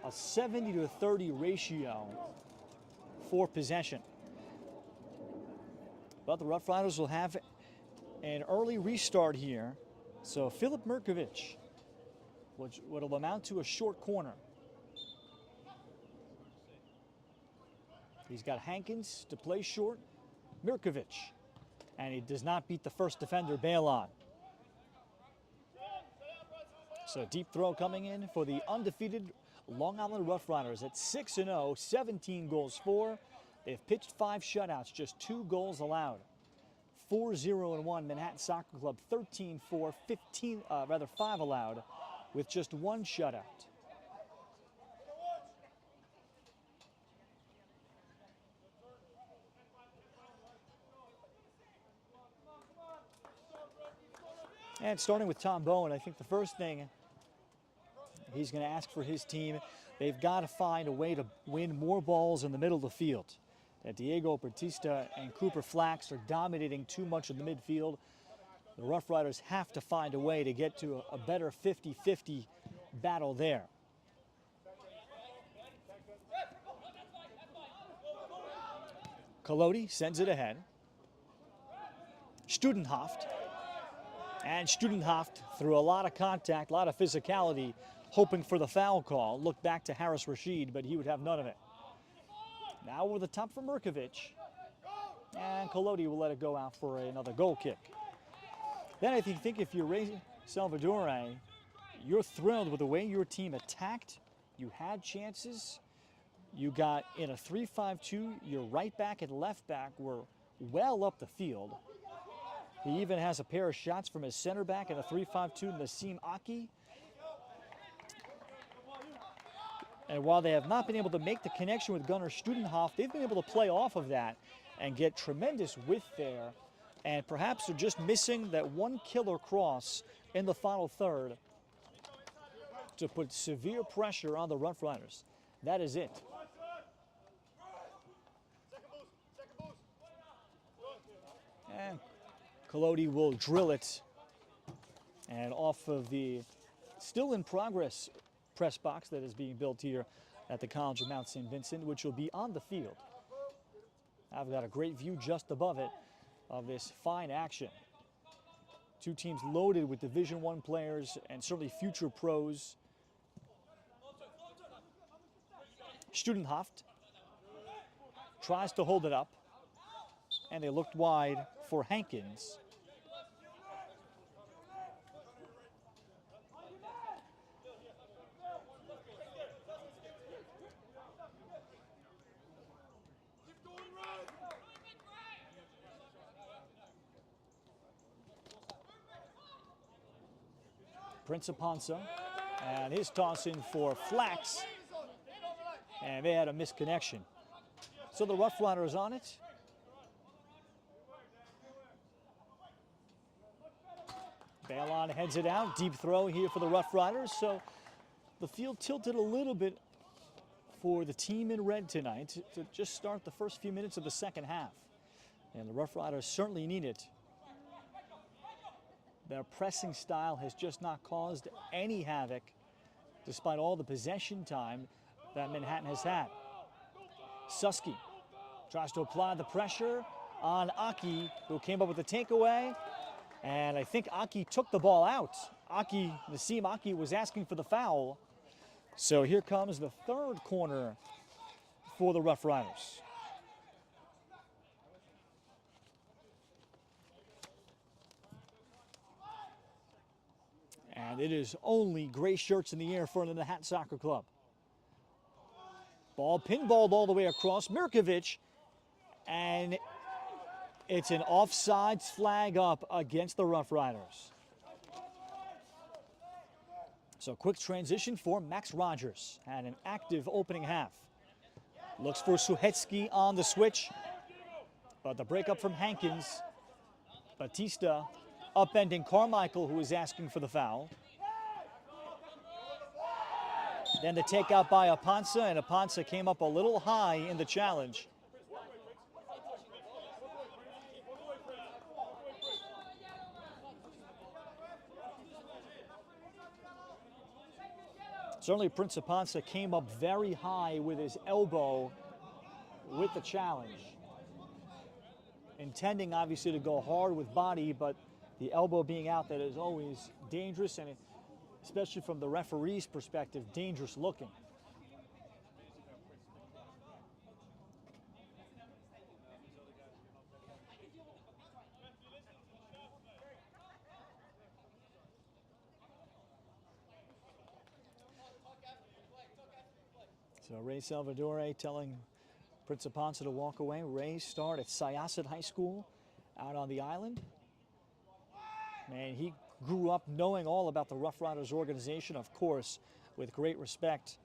[SPEAKER 1] a 70-30 ratio for possession. But the Rough Riders will have an early restart here. So Filip Mirkovic, which will amount to a short corner. He's got Hankins to play short. Mirkovic, and he does not beat the first defender, Balon. So deep throw coming in for the undefeated Long Island Rough Riders at 6-0, 17 goals for. They've pitched 5 shutouts, just 2 goals allowed. 4-0-1 Manhattan Soccer Club, 13-4, 5 allowed with just 1 shutout. And starting with Tom Bowen, I think the first thing he's going to ask for his team, they've got to find a way to win more balls in the middle of the field. That Diego Batista and Cooper Flax are dominating too much of the midfield. The Rough Riders have to find a way to get to a better 50-50 battle there. Collodi sends it ahead. Studenhoft And Studenhoft, through a lot of contact, a lot of physicality, hoping for the foul call. Looked back to Harris Rashid, but he would have none of it. Now over the top for Mirkovic. And Collodi will let it go out for another goal kick. Then I think if you're Ray Salvadore, you're thrilled with the way your team attacked. You had chances. You got in a 3-5-2. Your right back and left back were well up the field. He even has a pair of shots from his center back in a 3-5-2, Nassim Aki. And while they have not been able to make the connection with Gunnar Studenhof, they've been able to play off of that and get tremendous width there. And perhaps they're just missing that one killer cross in the final third to put severe pressure on the Rough Riders. That is it. And Collodi will drill it. And off of the still in progress press box that is being built here at the College of Mount St. Vincent, which will be on the field. I've got a great view just above it of this fine action. Two teams loaded with Division I players and certainly future pros. Studenhoft tries to hold it up, and they looked wide for Hankins. Prince Aponsa, and his toss in for Flax, and they had a misconnection. So the Rough Riders on it. Balon heads it out, deep throw here for the Rough Riders. So the field tilted a little bit for the team in red tonight to just start the first few minutes of the second half. And the Rough Riders certainly need it. Their pressing style has just not caused any havoc, despite all the possession time that Manhattan has had. Susky tries to apply the pressure on Aki, who came up with the takeaway. And I think Aki took the ball out. Nassim Aki was asking for the foul. So here comes the third corner for the Rough Riders. And it is only gray shirts in the air for the Manhattan Soccer Club. Ball pinballed all the way across. Mirkovic, and it's an offsides flag up against the Rough Riders. So quick transition for Max Rogers and an active opening half. Looks for Suhetsky on the switch, but the breakup from Hankins. Batista upending Carmichael, who is asking for the foul. Then the takeout by Aponsa, and Aponsa came up a little high in the challenge. Certainly Prince Aponsa came up very high with his elbow with the challenge. Intending obviously to go hard with body, but the elbow being out, that is always dangerous, and especially from the referee's perspective, dangerous looking. So Ray Salvadore telling Prince Aponsa to walk away. Ray starred at Syosset High School out on the island. And he grew up knowing all about the Rough Riders organization, of course, with great respect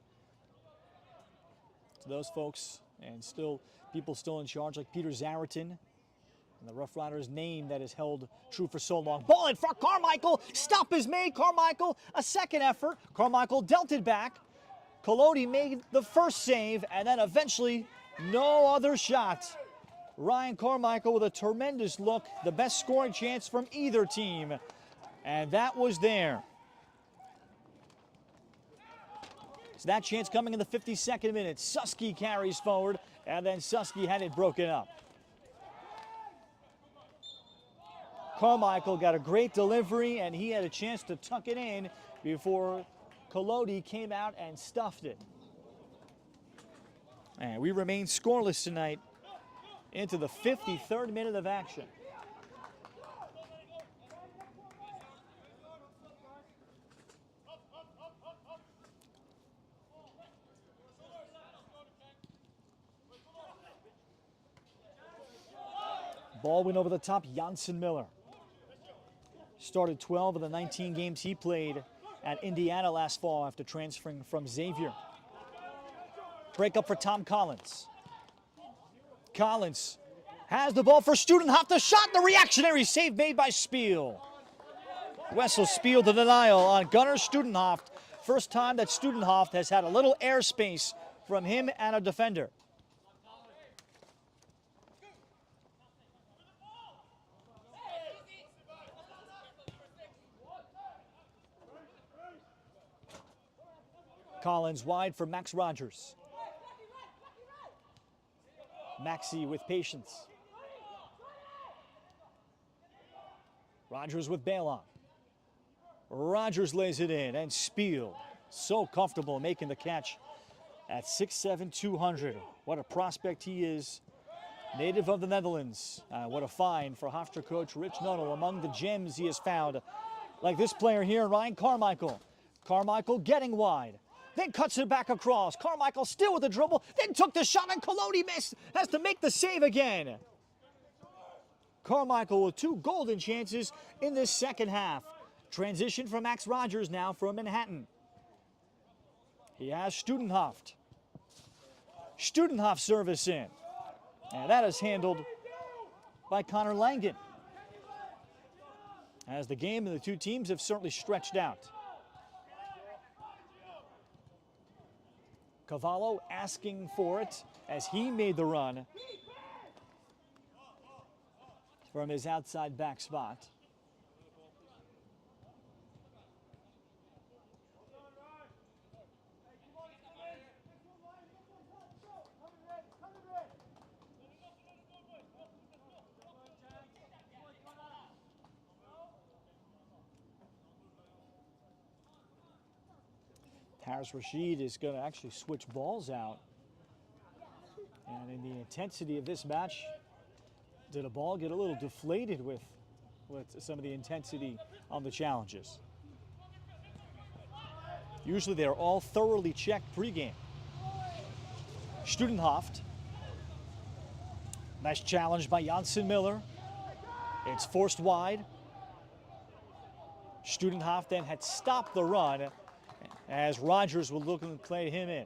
[SPEAKER 1] to those folks, and still people still in charge like Peter Zaratin, and the Rough Riders name that is held true for so long. Ball in front, Carmichael, stop is made, Carmichael, a second effort. Carmichael dealt it back. Collodi made the first save, and then eventually no other shot. Ryan Carmichael with a tremendous look, the best scoring chance from either team, and that was there. So that chance coming in the 52nd minute. Susky carries forward, and then Susky had it broken up. Carmichael got a great delivery, and he had a chance to tuck it in before Collodi came out and stuffed it. And we remain scoreless tonight into the 53rd minute of action. Ball went over the top, Janssen Miller. Started 12 of the 19 games he played at Indiana last fall after transferring from Xavier. Break up for Tom Collins. Collins has the ball for Studenhoff. The shot, the reactionary save made by Spiel. Wessel Spiel the denial on Gunnar Studenhoff. First time that Studenhoff has had a little airspace from him and a defender. Collins wide for Max Rogers. Maxey with patience. Rogers with Balon. Rogers lays it in, and Spiel so comfortable making the catch at 6'7", 200. What a prospect he is. Native of the Netherlands. What a find for Hofstra coach Rich Nuttall among the gems he has found. Like this player here, Ryan Carmichael. Carmichael getting wide. Then cuts it back across. Carmichael still with the dribble. Then took the shot and Collodi missed. Has to make the save again. Carmichael with 2 golden chances in this second half. Transition from Max Rogers now from Manhattan. He has Studenhoff. Studenhoff service in. And that is handled by Connor Langen. As the game and the two teams have certainly stretched out. Cavallo asking for it as he made the run from his outside back spot. Harris Rashid is going to actually switch balls out. And in the intensity of this match, did a ball get a little deflated with some of the intensity on the challenges? Usually they're all thoroughly checked pregame. Studenhoff. Nice challenge by Janssen Miller. It's forced wide. Studenhoff then had stopped the run as Rogers will look and play him in.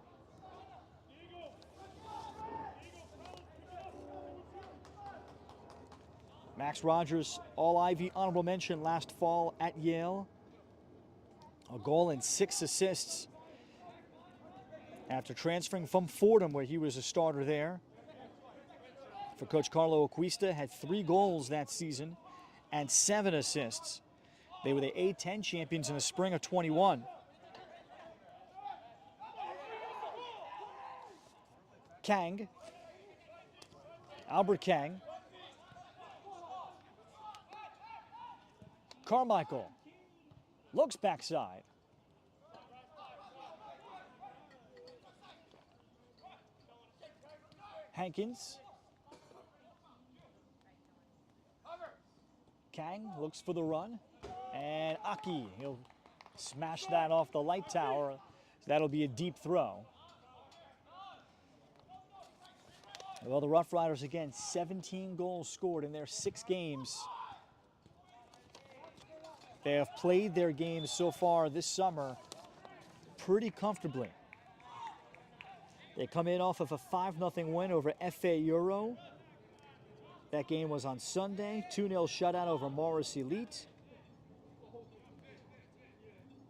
[SPEAKER 1] Max Rogers, All-Ivy honorable mention last fall at Yale. A goal and 6 assists after transferring from Fordham, where he was a starter there. For Coach Carlo Acquista, had 3 goals that season and 7 assists. They were the A10 champions in the spring of 21. Kang, Albert Kang. Carmichael looks backside. Hankins. Kang looks for the run. And Aki, he'll smash that off the light tower. So that'll be a deep throw. Well, the Rough Riders, again, 17 goals scored in their 6 games. They have played their games so far this summer pretty comfortably. They come in off of a 5-0 win over FA Euro. That game was on Sunday. 2-0 shutout over Morris Elite.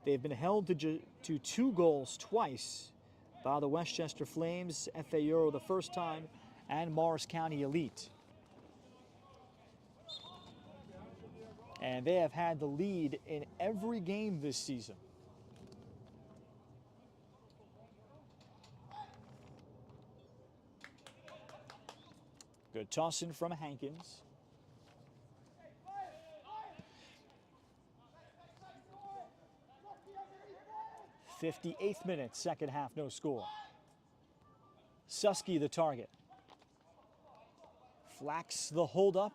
[SPEAKER 1] They've been held to 2 goals twice by the Westchester Flames, FA Euro the first time, and Morris County Elite. And they have had the lead in every game this season. Good toss in from Hankins. 58th minute, second half, no score. Susky the target. Flax the hold up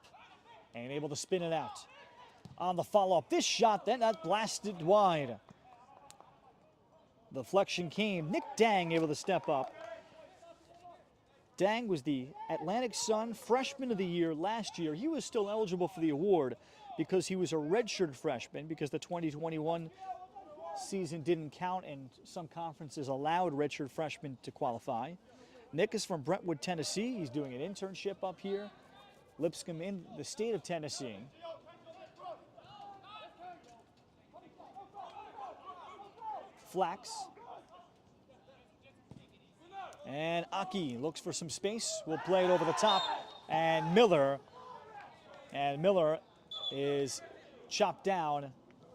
[SPEAKER 1] and able to spin it out. On the follow-up, this shot then that blasted wide. The deflection came. Nick Dang able to step up. Dang was the Atlantic Sun Freshman of the Year last year. He was still eligible for the award because he was a redshirt freshman because the 2021 season didn't count and some conferences allowed redshirt freshmen to qualify. Nick is from Brentwood, Tennessee. He's doing an internship up here. Lipscomb in the state of Tennessee. Flax. And Aki looks for some space. Will play it over the top. And Miller is chopped down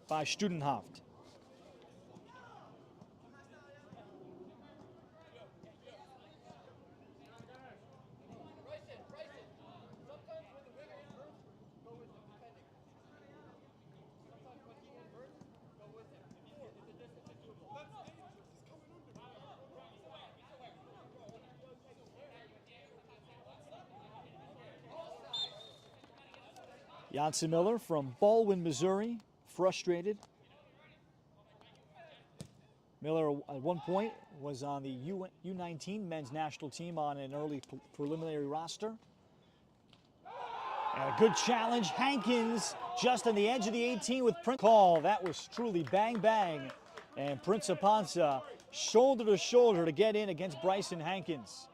[SPEAKER 1] by Studenhoft. Jansen Miller from Baldwin, Missouri, frustrated. Miller at one point was on the U19 men's national team on an early preliminary roster. And a good challenge. Hankins just on the edge of the 18 with Prince. Call. That was truly bang bang. And Prince Apansa shoulder to shoulder to get in against Bryson Hankins.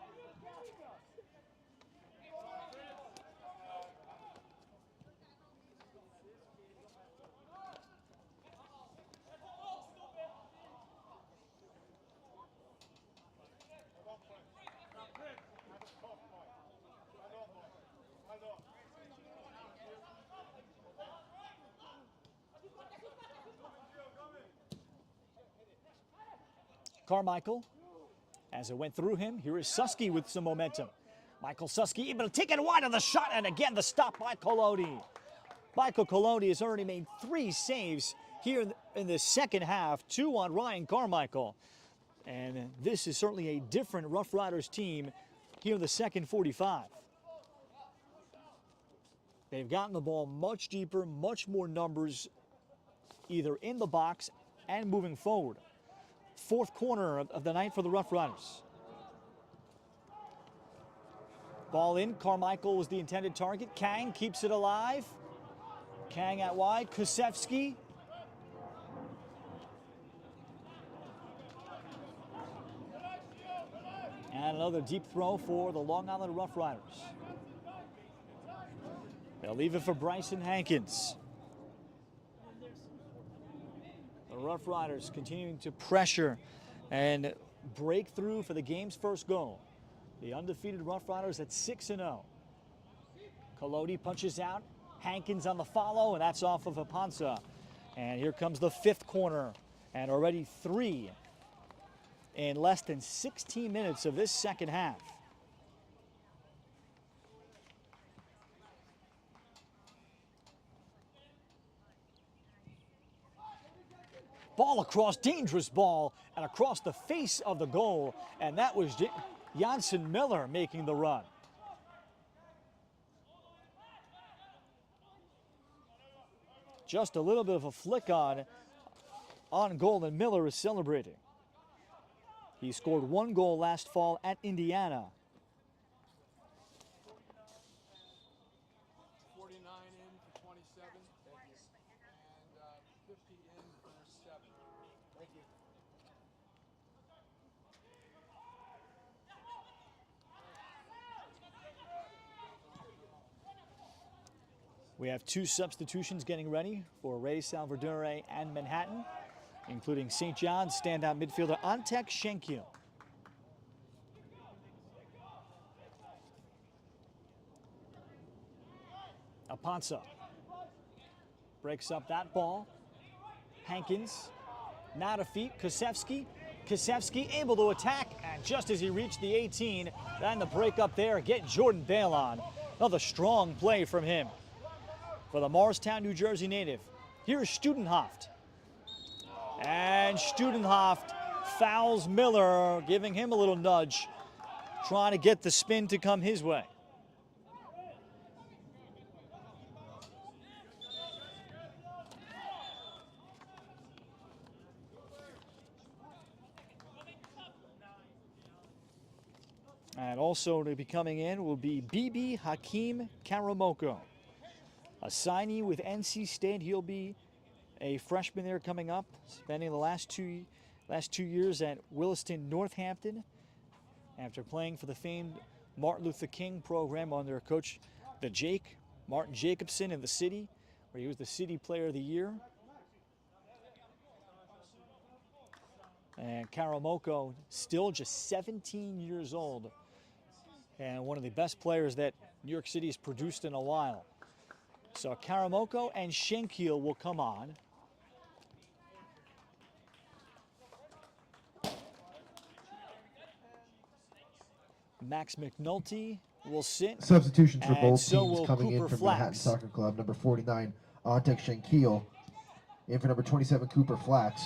[SPEAKER 1] Carmichael, as it went through him, here is Susky with some momentum. Michael Susky able to take it wide of the shot, and again the stop by Colodi. Michael Colodi has already made 3 saves here in the second half, 2 on Ryan Carmichael. And this is certainly a different Rough Riders team here in the second 45. They've gotten the ball much deeper, much more numbers, either in the box and moving forward. 4th corner of the night for the Rough Riders. Ball in. Carmichael was the intended target. Kang keeps it alive. Kang out wide. Kusevsky. And another deep throw for the Long Island Rough Riders. They'll leave it for Bryson Hankins. The Rough Riders continuing to pressure and break through for the game's first goal. The undefeated Rough Riders at 6-0. Colodi punches out. Hankins on the follow, and that's off of Apansa. And here comes the 5th corner, and already 3 in less than 16 minutes of this second half. Ball across, dangerous ball, and across the face of the goal. And that was Jansen Miller making the run. Just a little bit of a flick on goal, and Miller is celebrating. He scored 1 goal last fall at Indiana.
[SPEAKER 3] 49 in for 27. Thank you. And 50 in for 7. Thank you.
[SPEAKER 1] We have 2 substitutions getting ready for Ray Salvadore and Manhattan, including St. John's standout midfielder Antek Shenkil. Apansa breaks up that ball. Hankins, not a feat. Kusevsky able to attack, and just as he reached the 18, then the break up there, get Jordan Bale on. Another strong play from him. For the Morristown, New Jersey native, here's Studenhoft. And Studenhoft fouls Miller, giving him a little nudge, trying to get the spin to come his way. And also to be coming in will be Bibi Hakeem Karamoko, a signee with NC State. He'll be a freshman there coming up, spending the last two years at Williston Northampton after playing for the famed Martin Luther King program under coach Martin Jacobson in the city, where he was the city player of the year. And Karamoko, still just 17 years old, and one of the best players that New York City has produced in a while. So Karamoko and Schenkiel will come on. Max McNulty will sit.
[SPEAKER 2] Substitutions for both
[SPEAKER 1] so
[SPEAKER 2] teams
[SPEAKER 1] will
[SPEAKER 2] coming
[SPEAKER 1] Cooper
[SPEAKER 2] in from
[SPEAKER 1] Flax.
[SPEAKER 2] Manhattan Soccer Club. Number 49, Antek Schenkiel. In for number 27, Cooper Flax.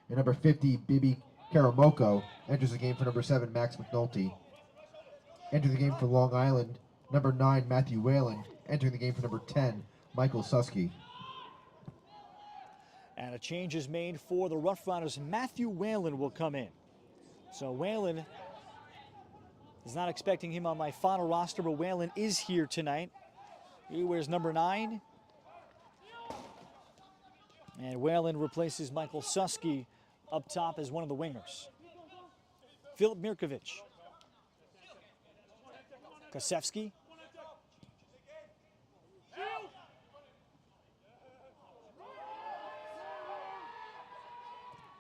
[SPEAKER 2] And number 50, Bibi Karamoko enters the game for number 7, Max McNulty. Entering the game for Long Island, number 9, Matthew Whalen. Entering the game for number 10, Michael Susky.
[SPEAKER 1] And a change is made for the Rough Riders. Matthew Whalen will come in. So Whalen is not expecting him on my final roster, but Whalen is here tonight. He wears number 9. And Whalen replaces Michael Susky up top as one of the wingers. Filip Mirkovic. Kosevsky.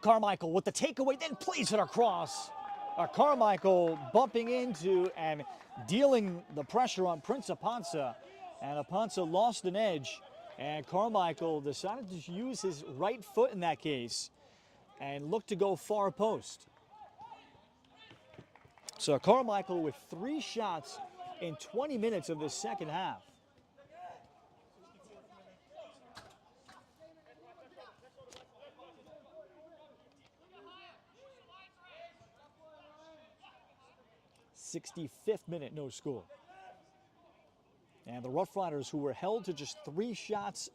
[SPEAKER 1] Carmichael with the takeaway, then plays it across. Carmichael bumping into and dealing the pressure on Prince Aponsa. And Aponsa lost an edge. And Carmichael decided to use his right foot in that case and looked to go far post. So Carmichael with 3 shots in 20 minutes of this second half. '65th minute, no score. And the Rough Riders, who were held to just 3 shots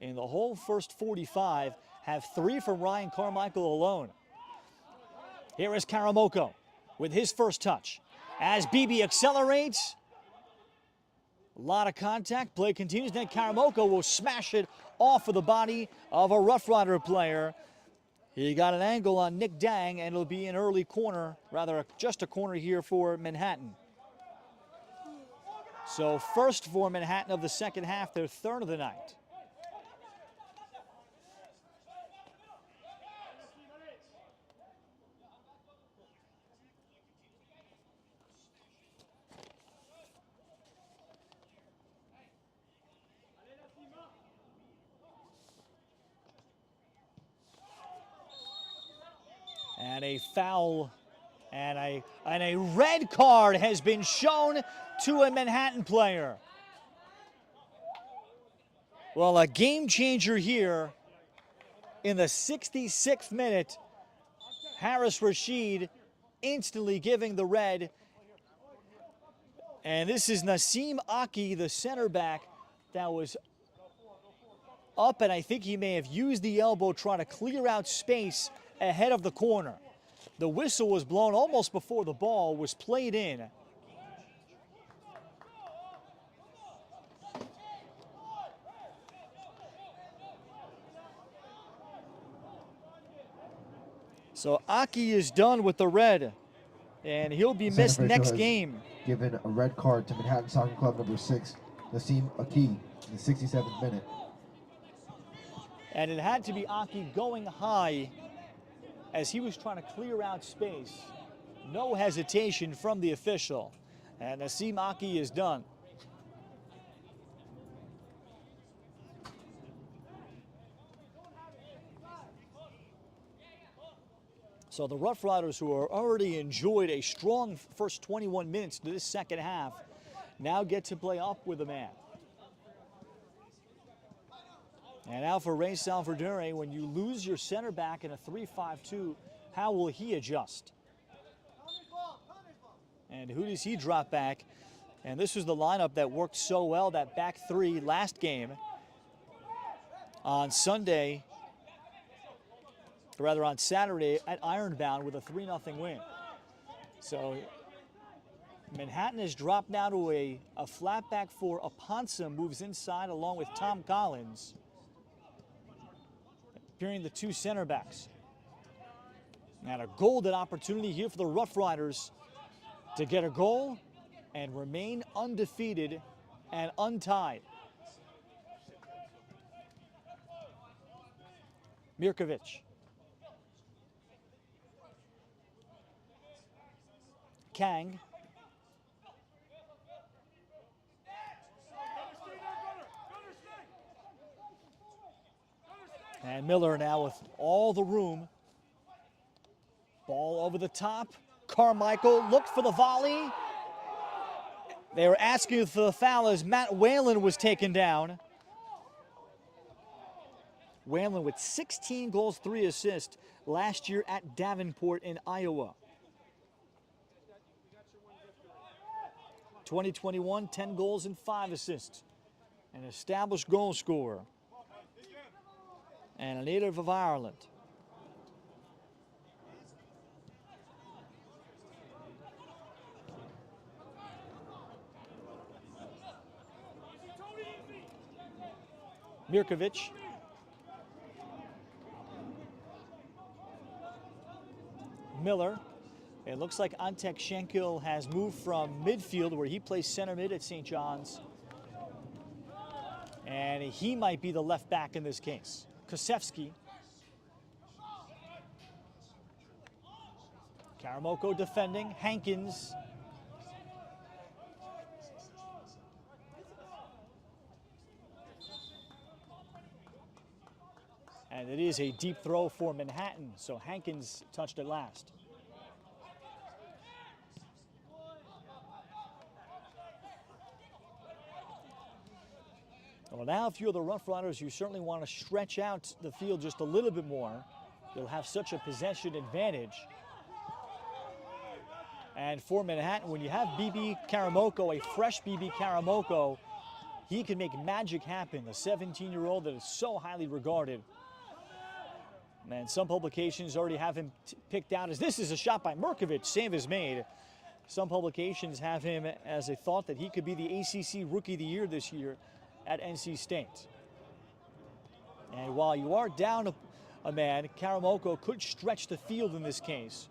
[SPEAKER 1] in the whole first 45, have 3 from Ryan Carmichael alone. Here is Karamoko with his first touch. As Bibi accelerates, a lot of contact, play continues, then Karamoko will smash it off of the body of a Rough Rider player. He got an angle on Nick Dang, and it'll be an early corner, rather just a corner here for Manhattan. So first for Manhattan of the second half, their 3rd of the night. And a foul and a red card has been shown to a Manhattan player. Well, a game changer here in the 66th minute. Harris Rashid instantly giving the red. And this is Nassim Aki, the center back, that was up, and I think he may have used the elbow trying to clear out space ahead of the corner. The whistle was blown almost before the ball was played in. So Aki is done with the red, and he'll be missed next game.
[SPEAKER 2] Given a red card to Manhattan Soccer Club number 6, Nassim Aki, in the 67th minute.
[SPEAKER 1] And it had to be Aki going high as he was trying to clear out space. No hesitation from the official. And Nassim Aki is done. So the Rough Riders, who are already enjoyed a strong first 21 minutes to this second half, now get to play up with a man. And now for Ray Salvadore, when you lose your center back in a 3-5-2, How will he adjust? And who does he drop back? And this was the lineup that worked so well, that back three last game on Sunday, or rather on Saturday at Ironbound with a 3-0 win. So Manhattan has dropped now to a flat back four. Aponsa moves inside along with Tom Collins, appearing the two center backs. And a golden opportunity here for the Rough Riders to get a goal and remain undefeated and untied. Mirkovic. Kang. And Miller now with all the room. Ball over the top. Carmichael looked for the volley. They were asking for the foul as Matt Whalen was taken down. Whalen with 16 goals, 3 assists last year at Davenport in Iowa. 2021, 10 goals and 5 assists. An established goal scorer. And a native of Ireland. Mirkovic. Miller. It looks like Antek Schenkel has moved from midfield, where he plays center mid at St. John's. And he might be the left back in this case. Kosevsky. Karamoko defending. Hankins. And it is a deep throw for Manhattan, so Hankins touched it last. Well, now if you're the Rough Riders, you certainly want to stretch out the field just a little bit more. You'll have such a possession advantage. And for Manhattan, when you have BB Karamoko, a fresh BB Karamoko, he can make magic happen. The 17-year-old that is so highly regarded. And some publications already have him picked out as this is a shot by Mirkovic. Save is made. Some publications have him as a thought that he could be the ACC Rookie of the Year this year at NC State. And while you are down a man, Karamoko could stretch the field in this case,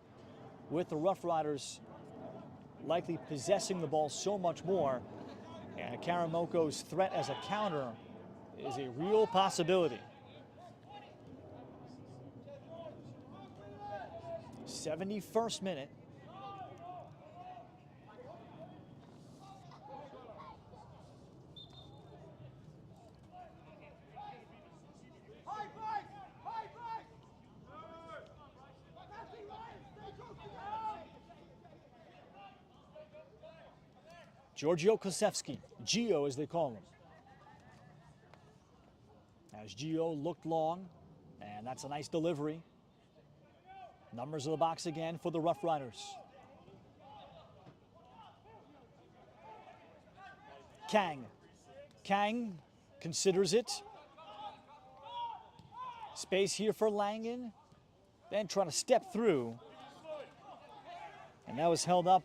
[SPEAKER 1] with the Rough Riders likely possessing the ball so much more. And Karamoko's threat as a counter is a real possibility. 71st minute. Giorgio Kosevsky, Gio as they call him. As Gio looked long, and that's a nice delivery. Numbers of the box again for the Rough Riders. Kang. Kang considers it. Space here for Langen. Then trying to step through. And that was held up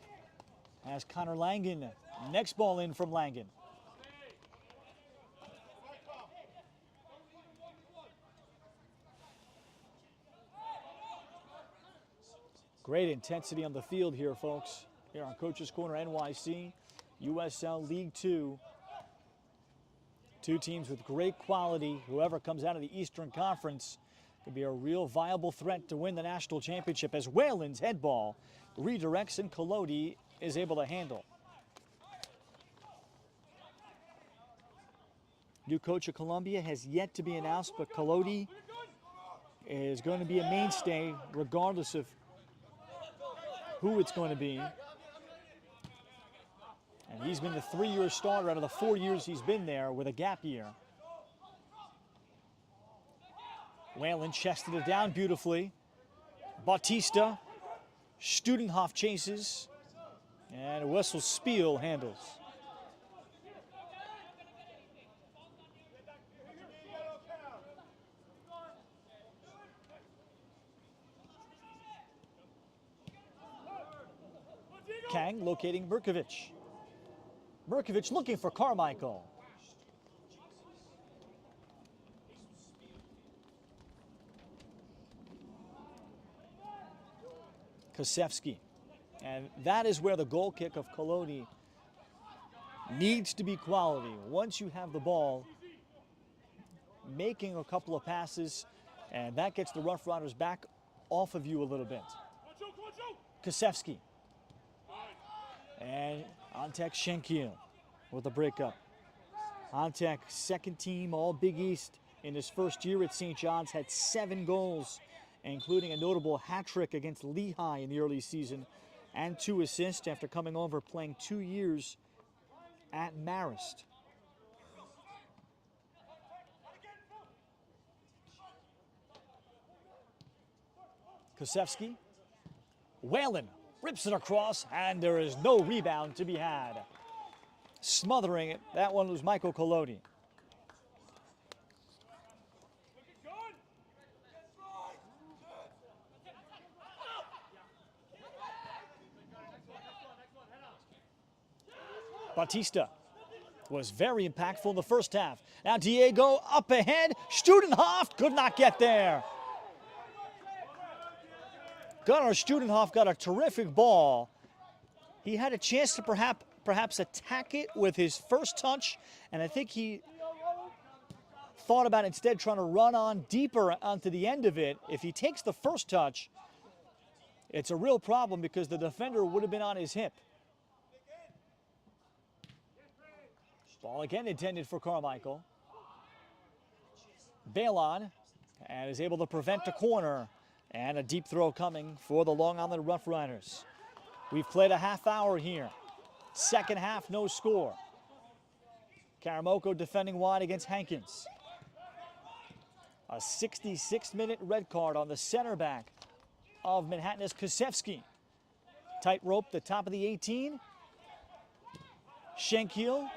[SPEAKER 1] as Connor Langen. Next ball in from Langen. Great intensity on the field here, folks. Here on Coach's Corner NYC, USL League 2. Two teams with great quality. Whoever comes out of the Eastern Conference could be a real viable threat to win the national championship, as Whalen's head ball redirects and Collodi is able to handle. New coach of Columbia has yet to be announced, but Collodi is going to be a mainstay regardless of who it's going to be. And he's been the 3-year starter out of the 4 years he's been there with a gap year. Whalen chested it down beautifully. Bautista. Studenhoff chases. And Wessel Spiel handles. Kang locating Berkovich. Berkovich looking for Carmichael. Kosevsky. And that is where the goal kick of Coloni needs to be quality. Once you have the ball, making a couple of passes, and that gets the Rough Riders back off of you a little bit. Kosevsky. And Antek Schenkiel with a breakup. Antek, second team All Big East in his first year at St. John's, had 7 goals, including a notable hat trick against Lehigh in the early season, and 2 assists after coming over playing 2 years at Marist. Kosevsky. Whalen rips it across, and there is no rebound to be had. Smothering it, that one was Michael Colodi. Bautista was very impactful in the first half. Now Diego up ahead. Studenhoff could not get there. Gunnar Studenhoff got a terrific ball. He had a chance to perhaps attack it with his first touch, and I think he thought about instead trying to run on deeper onto the end of it. If he takes the first touch, it's a real problem because the defender would have been on his hip. Ball again intended for Carmichael. Balon and is able to prevent a corner, and a deep throw coming for the Long Island Rough Riders. We've played a half hour here. Second half, no score. Karamoko defending wide against Hankins. A 66-minute red card on the center back of Manhattan is Kosevsky. Tightrope, the top of the 18. Schenkiel.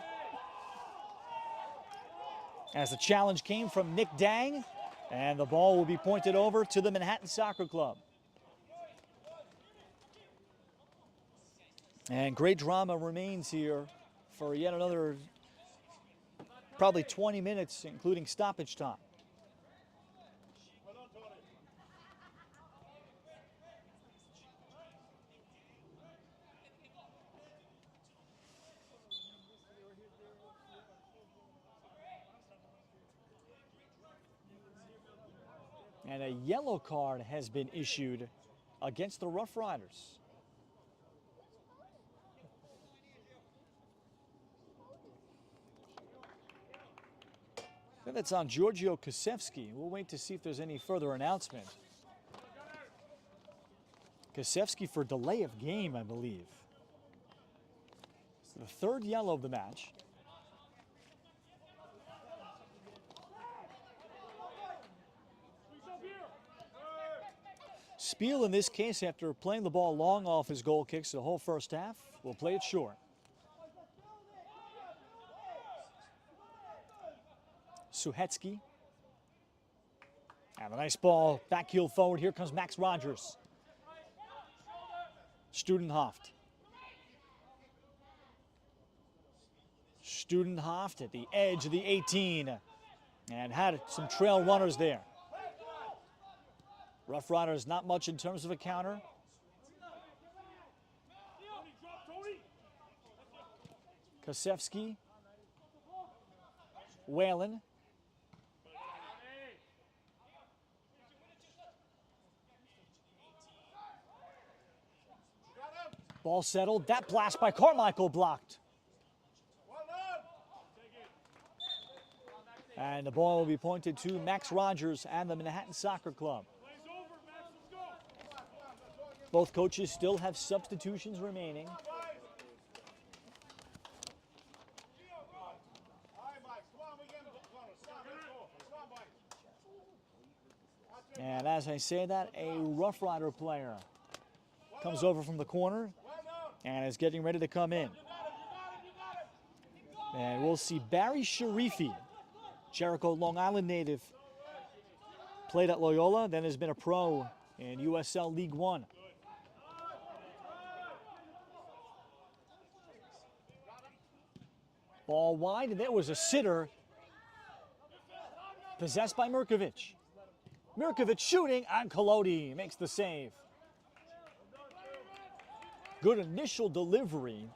[SPEAKER 1] As the challenge came from Nick Dang, and the ball will be pointed over to the Manhattan Soccer Club. And great drama remains here for yet another probably 20 minutes, including stoppage time. And a yellow card has been issued against the Rough Riders. And that's on Giorgio Kosevsky. We'll wait to see if there's any further announcement. Kosevsky for delay of game, I believe. It's the third yellow of the match. Spiel, in this case, after playing the ball long off his goal kicks the whole first half, will play it short. Suhetsky. And a nice ball, back heel forward. Here comes Max Rogers. Studenhoff. Studenhoff at the edge of the 18. And had some trail runners there. Rough Riders not much in terms of a counter. Kosevsky. Whalen. Ball settled. That blast by Carmichael blocked. And the ball will be pointed to Max Rogers and the Manhattan Soccer Club. Both coaches still have substitutions remaining. And as I say that, a Rough Rider player comes over from the corner and is getting ready to come in. And we'll see Barry Sharifi, Jericho, Long Island native, played at Loyola, then has been a pro in USL League One. Ball wide, and there was a sitter possessed by Mirkovic. Mirkovic shooting, and Kolodi makes the save. Good initial delivery.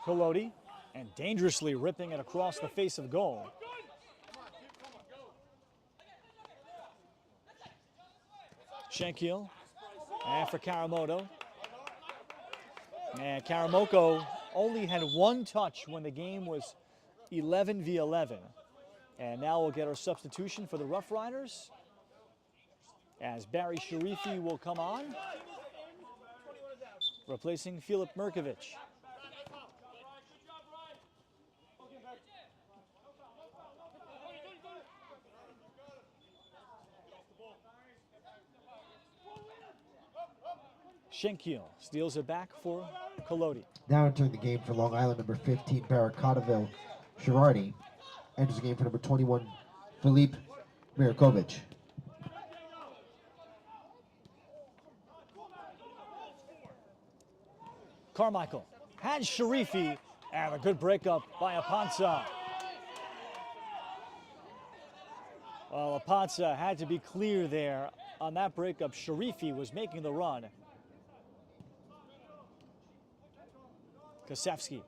[SPEAKER 1] Kolodi, and dangerously ripping it across the face of goal. Shankiel, and for Karamoto. And Karamoko only had one touch when the game was 11v11. And now we'll get our substitution for the Rough Riders, as Barry Sharifi will come on, replacing Filip Mirkovic. Shankiel steals it back for Kolodi.
[SPEAKER 2] Now entering the game for Long Island, number 15, Baracataville Girardi. Enters the game for number 21, Filip Mirkovic.
[SPEAKER 1] Carmichael had Sharifi, and a good breakup by Apanza. Well, Apanza had to be clear there on that breakup. Sharifi was making the run. Kasevsky.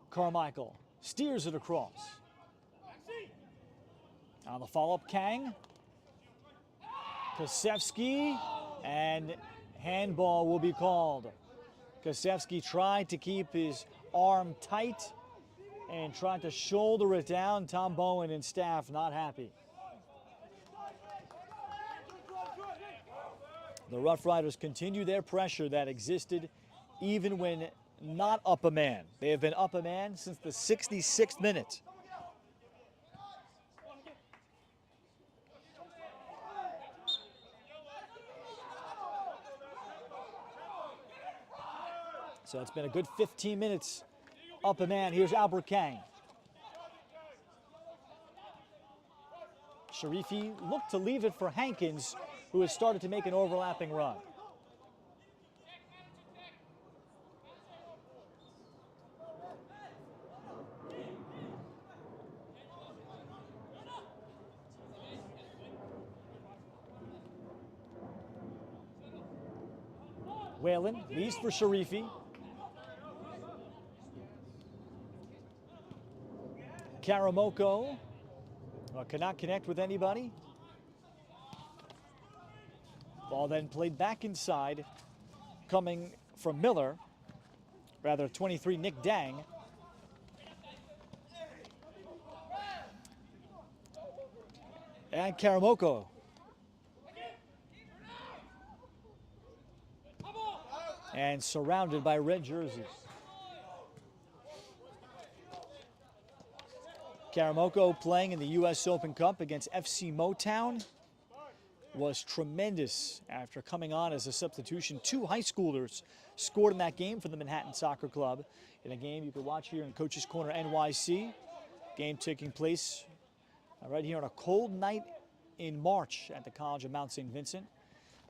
[SPEAKER 1] Carmichael steers it across. On the follow-up, Kang. Kasevsky, and handball will be called. Kasevsky tried to keep his arm tight and tried to shoulder it down. Tom Bowen and staff not happy. The Rough Riders continue their pressure that existed even when not up a man. They have been up a man since the 66th minute. So it's been a good 15 minutes up a man. Here's Albert Kang. Sharifi looked to leave it for Hankins, who has started to make an overlapping run. Whalen leads for Sharifi. Karamoko cannot connect with anybody. Ball then played back inside, coming from Miller, rather 23, Nick Dang. And Karamoko. And surrounded by red jerseys. Karamoko playing in the US Open Cup against FC Motown was tremendous after coming on as a substitution. 2 high schoolers scored in that game for the Manhattan Soccer Club in a game you can watch here in Coach's Corner NYC. Game taking place right here on a cold night in March at the College of Mount St. Vincent.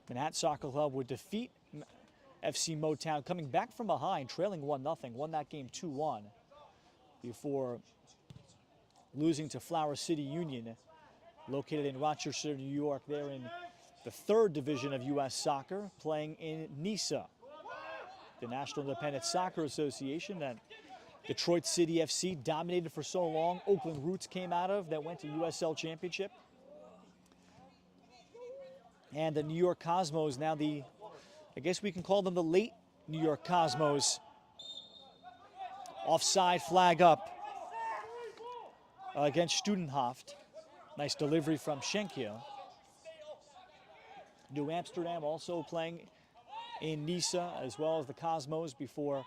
[SPEAKER 1] Manhattan Soccer Club would defeat FC Motown, coming back from behind, trailing 1-0, won that game 2-1 before losing to Flower City Union, located in Rochester, New York. They're in the 3rd division of U.S. soccer, playing in NISA, the National Independent Soccer Association that Detroit City FC dominated for so long. Oakland Roots came out of, that went to USL Championship. And the New York Cosmos, now I guess we can call them the late New York Cosmos. Offside flag up against Studenhoft. Nice delivery from Schenkia. New Amsterdam also playing in Nisa, as well as the Cosmos before,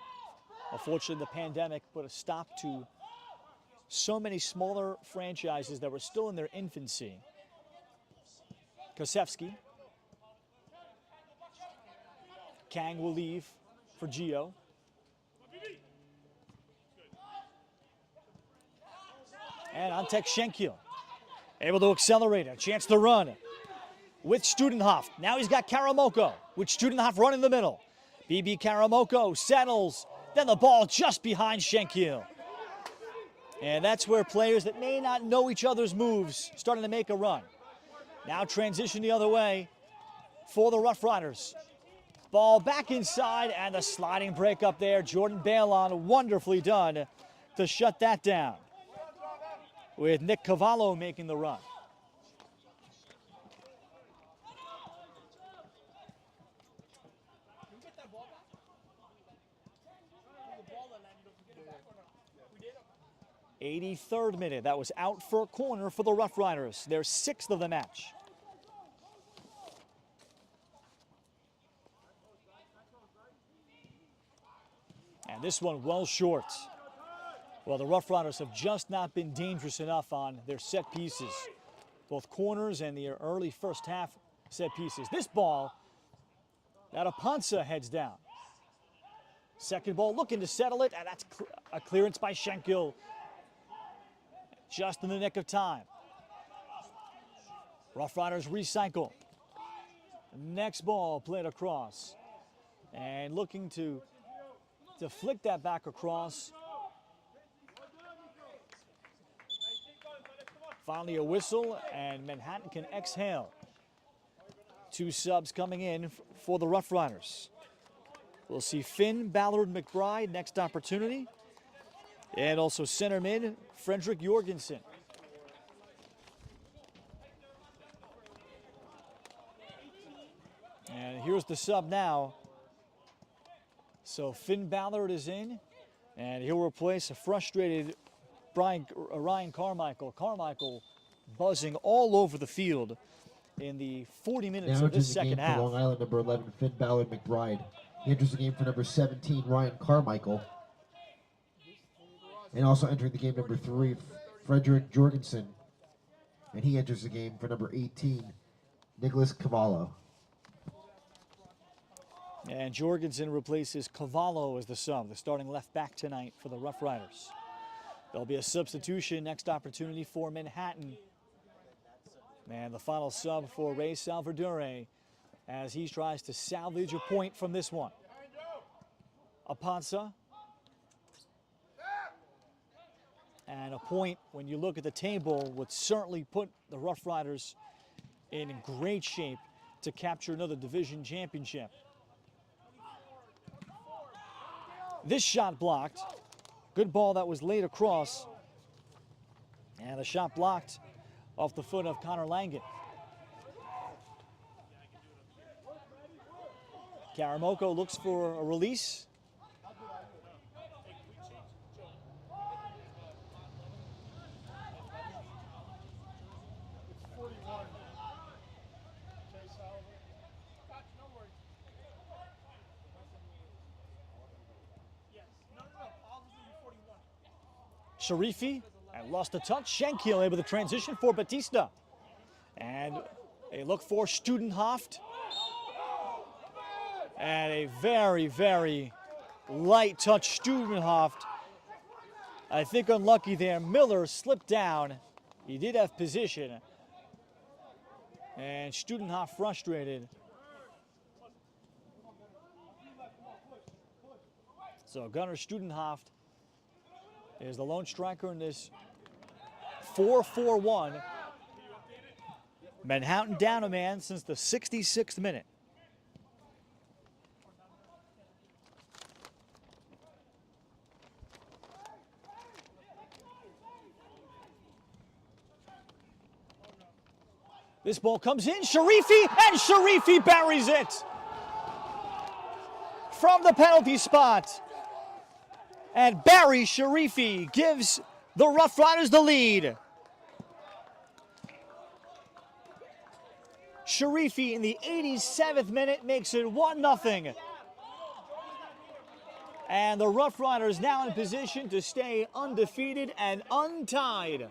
[SPEAKER 1] unfortunately, the pandemic put a stop to so many smaller franchises that were still in their infancy. Kosevsky. Kang will leave for Gio. And Antek Schenkiel, able to accelerate, a chance to run with Studenhoff. Now he's got Karamoko, with Studenhoff running the middle. BB Karamoko settles, then the ball just behind Schenkiel. And that's where players that may not know each other's moves starting to make a run. Now transition the other way for the Rough Riders. Ball back inside, and the sliding break up there. Jordan Balon, wonderfully done to shut that down, with Nick Cavallo making the run. Yeah. 83rd minute. That was out for a corner for the Rough Riders, their 6th of the match. And this one well short. Well, the Rough Riders have just not been dangerous enough on their set pieces, both corners and the early first half set pieces. This ball, that Aponsa heads down. Second ball looking to settle it, and that's a clearance by Schenkiel. Just in the nick of time. Rough Riders recycle. Next ball played across. And looking to flick that back across. Finally a whistle, and Manhattan can exhale. 2 subs coming in for the Rough Riders. We'll see Finn Ballard McBride next opportunity. And also center mid, Frederick Jorgensen. And here's the sub now. So Finn Ballard is in, and he'll replace a frustrated Ryan Carmichael. Carmichael buzzing all over the field in the 40 minutes
[SPEAKER 2] now
[SPEAKER 1] of this second
[SPEAKER 2] game
[SPEAKER 1] half.
[SPEAKER 2] For Long Island, number 11, Finn Ballard McBride. He enters the game for number 17, Ryan Carmichael. And also entering the game, number 3, Frederick Jorgensen. And he enters the game for number 18, Nicholas Cavallo.
[SPEAKER 1] And Jorgensen replaces Cavallo as the sub, the starting left back tonight for the Rough Riders. There'll be a substitution, next opportunity for Manhattan. And the final sub for Ray Salvadore as he tries to salvage a point from this one. Aponsa. And a point, when you look at the table, would certainly put the Rough Riders in great shape to capture another division championship. This shot blocked. Good ball that was laid across. And the shot blocked off the foot of Connor Langen. Karamoko looks for a release. Sharifi, and lost a touch. Schenkiel able to transition for Batista. And a look for Studenhoff. And a very, very light touch Studenhoff. I think unlucky there. Miller slipped down. He did have position. And Studenhoff frustrated. So Gunnar Studenhoff is the lone striker in this 4-4-1. Manhattan down a man since the 66th minute. This ball comes in, Sharifi, and Sharifi buries it from the penalty spot. And Barry Sharifi gives the Rough Riders the lead. Sharifi in the 87th minute makes it 1-0. And the Rough Riders now in position to stay undefeated and untied.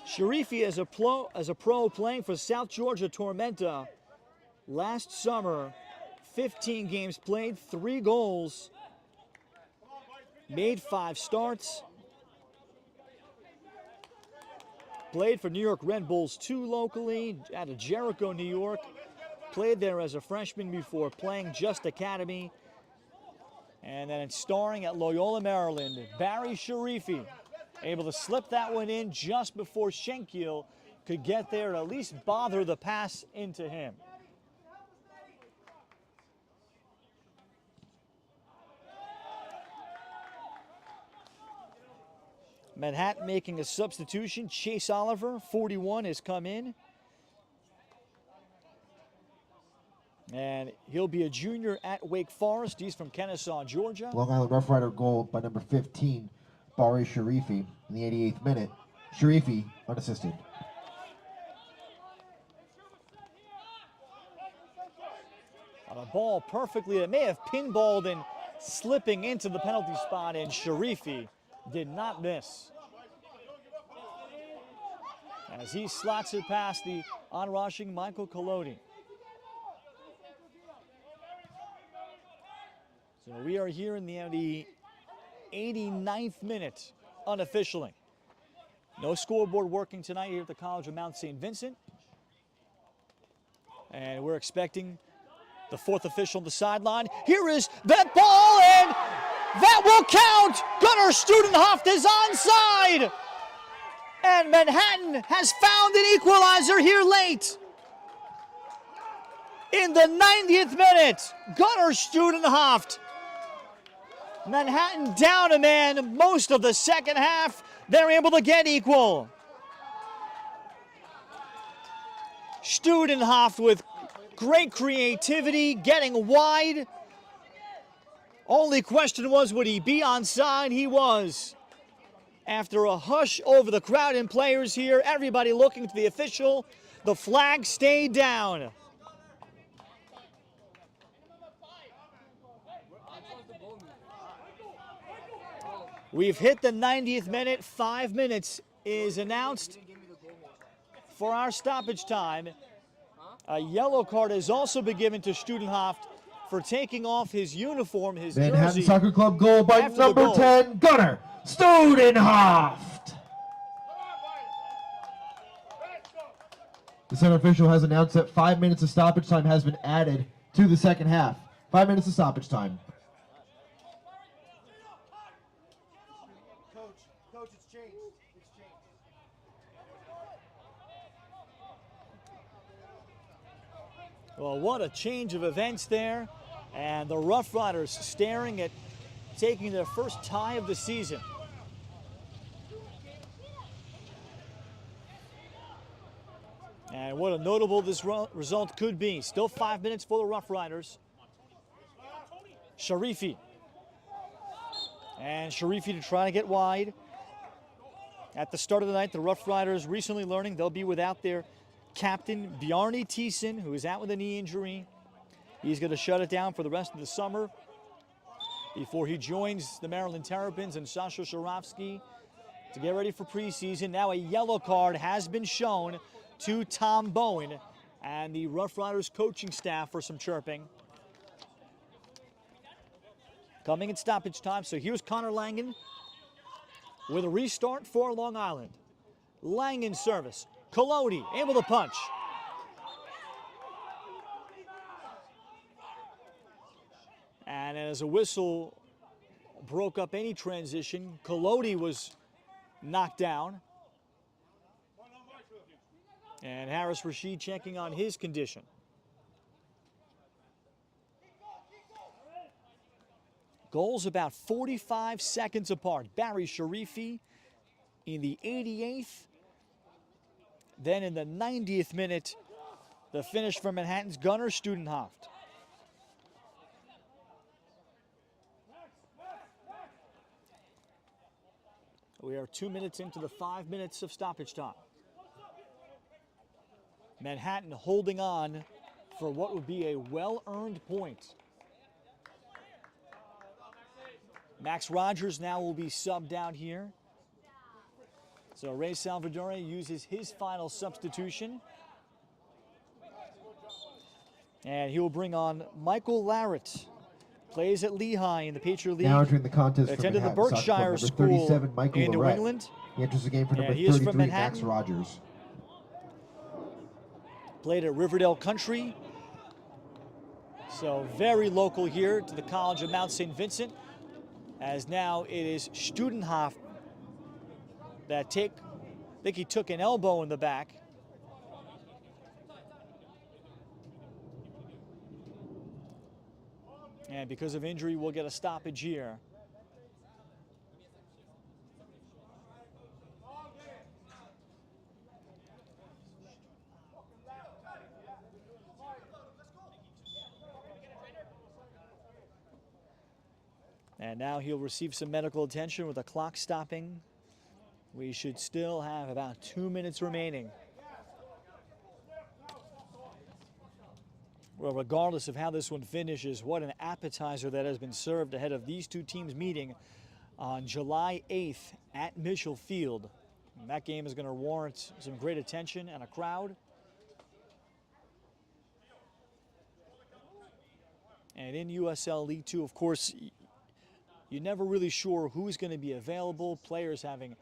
[SPEAKER 1] Sharifi as a pro playing for South Georgia Tormenta last summer. 15 games played, 3 goals, made 5 starts. Played for New York Red Bulls 2 locally, out of Jericho, New York. Played there as a freshman before playing just academy. And then starring at Loyola, Maryland. Barry Sharifi able to slip that one in just before Schenkiel could get there and at least bother the pass into him. Manhattan making a substitution. Chase Oliver, 41, has come in. And he'll be a junior at Wake Forest. He's from Kennesaw, Georgia.
[SPEAKER 2] Long Island Rough Rider goal by number 15, Bari Sharifi, in the 88th minute. Sharifi unassisted.
[SPEAKER 1] On a ball perfectly, it may have pinballed and slipping into the penalty spot, and Sharifi did not miss. As he slots it past the onrushing Michael Collodi. So we are here in the 89th minute, unofficially. No scoreboard working tonight here at the College of Mount St. Vincent. And we're expecting the 4th official on the sideline. Here is that ball, and that will count! Gunnar Studenhoft is onside! And Manhattan has found an equalizer here late. In the 90th minute, Gunnar Studenhoft. Manhattan down a man most of the second half. They're able to get equal. Studenhoft with great creativity, getting wide. Only question was, would he be onside? He was. After a hush over the crowd and players here, everybody looking to the official, the flag stayed down. We've hit the 90th minute. 5 minutes is announced for our stoppage time. A yellow card has also been given to Studenhoft for taking off his uniform, his
[SPEAKER 2] Manhattan
[SPEAKER 1] jersey.
[SPEAKER 2] Soccer Club goal by
[SPEAKER 1] after the
[SPEAKER 2] number
[SPEAKER 1] goal.
[SPEAKER 2] 10, Gunnar Studenhoft. The center official has announced that 5 minutes of stoppage time has been added to the second half. 5 minutes of stoppage time.
[SPEAKER 3] Coach, it's changed.
[SPEAKER 1] Well, what a change of events there. And the Rough Riders staring at taking their first tie of the season. And what a notable this result could be. Still 5 minutes for the Rough Riders. Sharifi. And Sharifi to try to get wide. At the start of the night, the Rough Riders recently learning they'll be without their captain, Bjarni Thiessen, who is out with a knee injury. He's going to shut it down for the rest of the summer before he joins the Maryland Terrapins and Sasha Sharovsky to get ready for preseason. Now a yellow card has been shown to Tom Bowen and the Rough Riders coaching staff for some chirping. Coming in stoppage time, so here's Connor Langen with a restart for Long Island. Langen service. Collodi able to punch. And as a whistle broke up any transition, Collodi was knocked down. And Harris Rashid checking on his condition. Goals about 45 seconds apart. Barry Sharifi in the 88th. Then in the 90th minute, the finish for Manhattan's Gunnar Studenhoft. We are 2 minutes into the 5 minutes of stoppage time. Manhattan holding on for what would be a well-earned point. Max Rogers now will be subbed down here. So Ray Salvadore uses his final substitution. And he will bring on Michael Larrett. Plays at Lehigh in the Patriot League.
[SPEAKER 2] Now entering the contest for
[SPEAKER 1] Attended the
[SPEAKER 2] Manhattan Soccer Club,
[SPEAKER 1] Berkshire
[SPEAKER 2] number
[SPEAKER 1] School
[SPEAKER 2] 37, Michael
[SPEAKER 1] in New
[SPEAKER 2] Larrett.
[SPEAKER 1] England.
[SPEAKER 2] He enters the game for number
[SPEAKER 1] he is from
[SPEAKER 2] 33, Max
[SPEAKER 1] Manhattan.
[SPEAKER 2] Rogers.
[SPEAKER 1] Played at Riverdale Country. So very local here to the College of Mount St. Vincent. As now it is Studenhof that I think he took an elbow in the back. And because of injury, we'll get a stoppage here. And now he'll receive some medical attention with the clock stopping. We should still have about 2 minutes remaining. Well, regardless of how this one finishes, what an appetizer that has been served ahead of these two teams meeting on July 8th at Mitchell Field. And that game is going to warrant some great attention and a crowd. And in USL League 2, of course, you're never really sure who's going to be available. Players having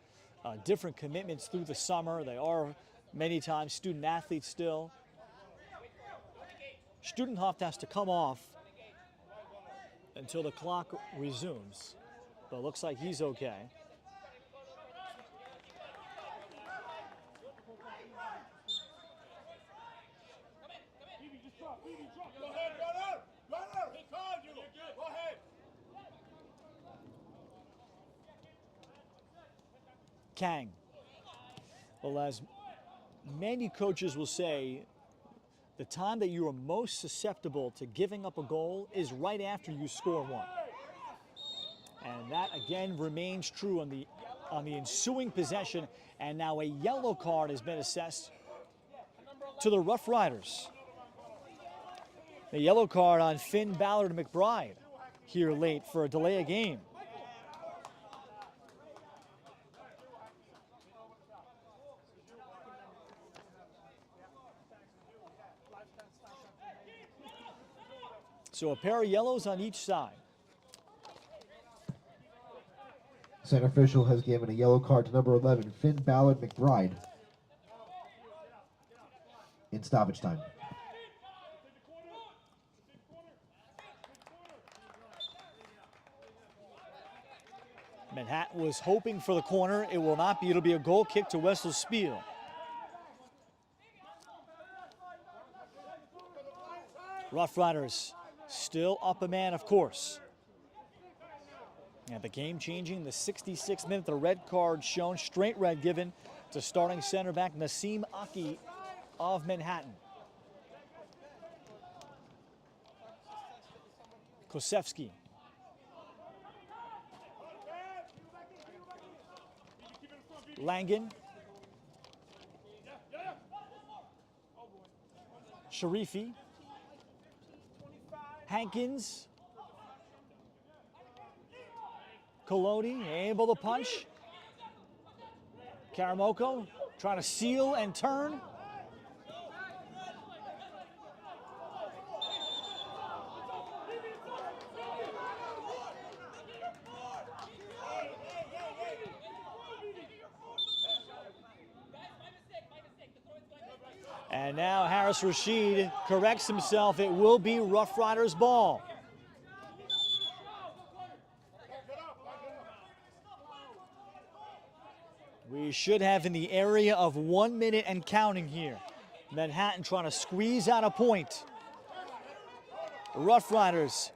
[SPEAKER 1] different commitments through the summer. They are many times student athletes still. Studenhof has to come off until the clock resumes, but it looks like he's okay. Kang. Well, as many coaches will say, the time that you are most susceptible to giving up a goal is right after you score one. And that again remains true on the ensuing possession, and now a yellow card has been assessed to the Rough Riders. The yellow card on Finn Ballard McBride here late for a delay of game. So a pair of yellows on each side.
[SPEAKER 2] Center official has given a yellow card to number 11, Finn Ballard McBride, in stoppage time.
[SPEAKER 1] Manhattan was hoping for the corner. It will not be. It'll be a goal kick to Wessel Spiel. Rough Riders still up a man, of course. And the game changing, the 66th minute, the red card shown, straight red given to starting center back Nassim Aki of Manhattan. Kosevsky. Langen. Sharifi. Hankins. Colodi able to punch. Karamoko trying to seal and turn. And now Harris Rashid corrects himself. It will be Rough Riders' ball. We should have in the area of 1 minute and counting here. Manhattan trying to squeeze out a point. Rough Riders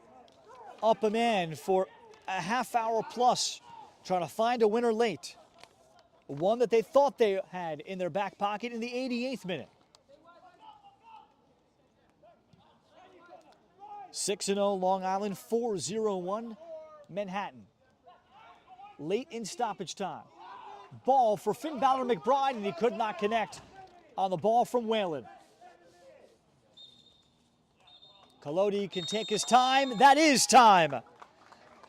[SPEAKER 1] up a man for a half hour plus, trying to find a winner late. One that they thought they had in their back pocket in the 88th minute. 6-0 Long Island, 4-0-1 Manhattan. Late in stoppage time. ball for Finn Balor McBride, and he could not connect on the ball from Whalen. Collodi can take his time. That is time.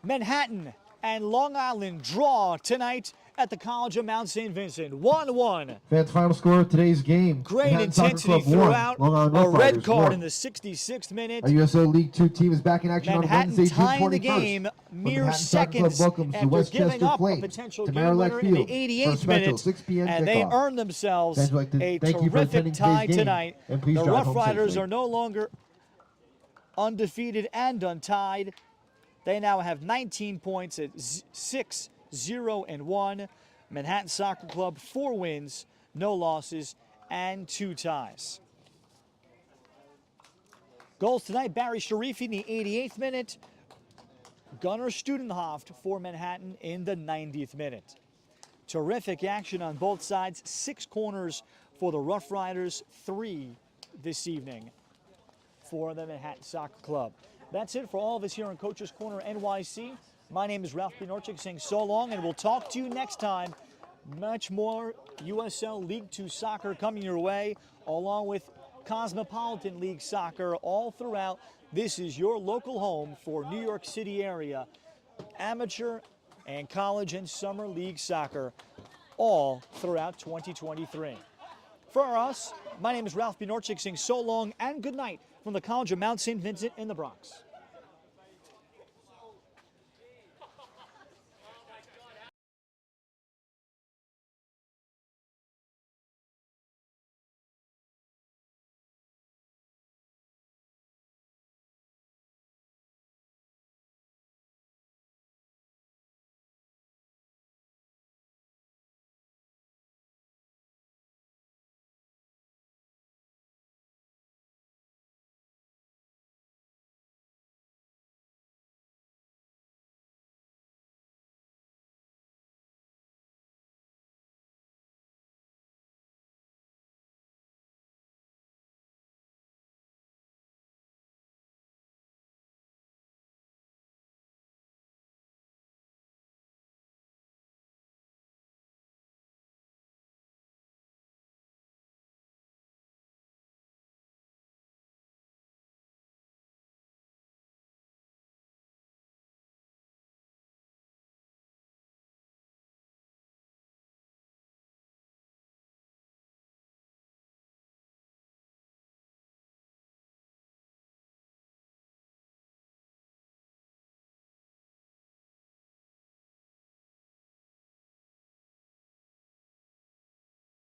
[SPEAKER 1] Manhattan and Long Island draw tonight at the College of Mount St. Vincent. 1-1.
[SPEAKER 2] Fans, final score of today's game.
[SPEAKER 1] Great
[SPEAKER 2] Manhattan Soccer
[SPEAKER 1] intensity
[SPEAKER 2] Club
[SPEAKER 1] throughout.
[SPEAKER 2] 1, Long Island
[SPEAKER 1] A
[SPEAKER 2] Rough
[SPEAKER 1] red
[SPEAKER 2] Riders
[SPEAKER 1] card
[SPEAKER 2] 1.
[SPEAKER 1] in the 66th minute.
[SPEAKER 2] Our USL League 2 team is back in action
[SPEAKER 1] Manhattan
[SPEAKER 2] on Wednesday, June 21st.
[SPEAKER 1] tying the game mere
[SPEAKER 2] Manhattan Soccer Club
[SPEAKER 1] seconds
[SPEAKER 2] welcomes the
[SPEAKER 1] after
[SPEAKER 2] Westchester
[SPEAKER 1] giving up a
[SPEAKER 2] Flames
[SPEAKER 1] potential
[SPEAKER 2] to
[SPEAKER 1] game
[SPEAKER 2] Merrillack
[SPEAKER 1] winner in the
[SPEAKER 2] Field for a
[SPEAKER 1] 88th
[SPEAKER 2] special
[SPEAKER 1] minute,
[SPEAKER 2] 6 p.m.
[SPEAKER 1] and they
[SPEAKER 2] kickoff.
[SPEAKER 1] earned themselves
[SPEAKER 2] Fans, I'd like to
[SPEAKER 1] a
[SPEAKER 2] thank you for
[SPEAKER 1] terrific
[SPEAKER 2] attending
[SPEAKER 1] tie
[SPEAKER 2] today's game,
[SPEAKER 1] tonight.
[SPEAKER 2] and please
[SPEAKER 1] The
[SPEAKER 2] drive
[SPEAKER 1] Rough
[SPEAKER 2] home
[SPEAKER 1] Riders
[SPEAKER 2] safely.
[SPEAKER 1] are no longer undefeated and untied. They now have 19 points at 6-0-1. Manhattan Soccer Club 4 wins, no losses, and 2 ties. Goals tonight, Barry Sharifi in the 88th minute. Gunnar Studenhoft for Manhattan in the 90th minute. Terrific action on both sides. 6 corners for the Rough Riders, 3 this evening for the Manhattan Soccer Club. That's it for all of us here on Coach's Corner NYC. My name is Ralph Pinorchik saying so long, and we'll talk to you next time. Much more USL League 2 soccer coming your way, along with Cosmopolitan League soccer all throughout. This is your local home for New York City area amateur and college and summer league soccer all throughout 2023. For us, my name is Ralph Pinorchik saying so long and good night from the College of Mount St. Vincent in the Bronx.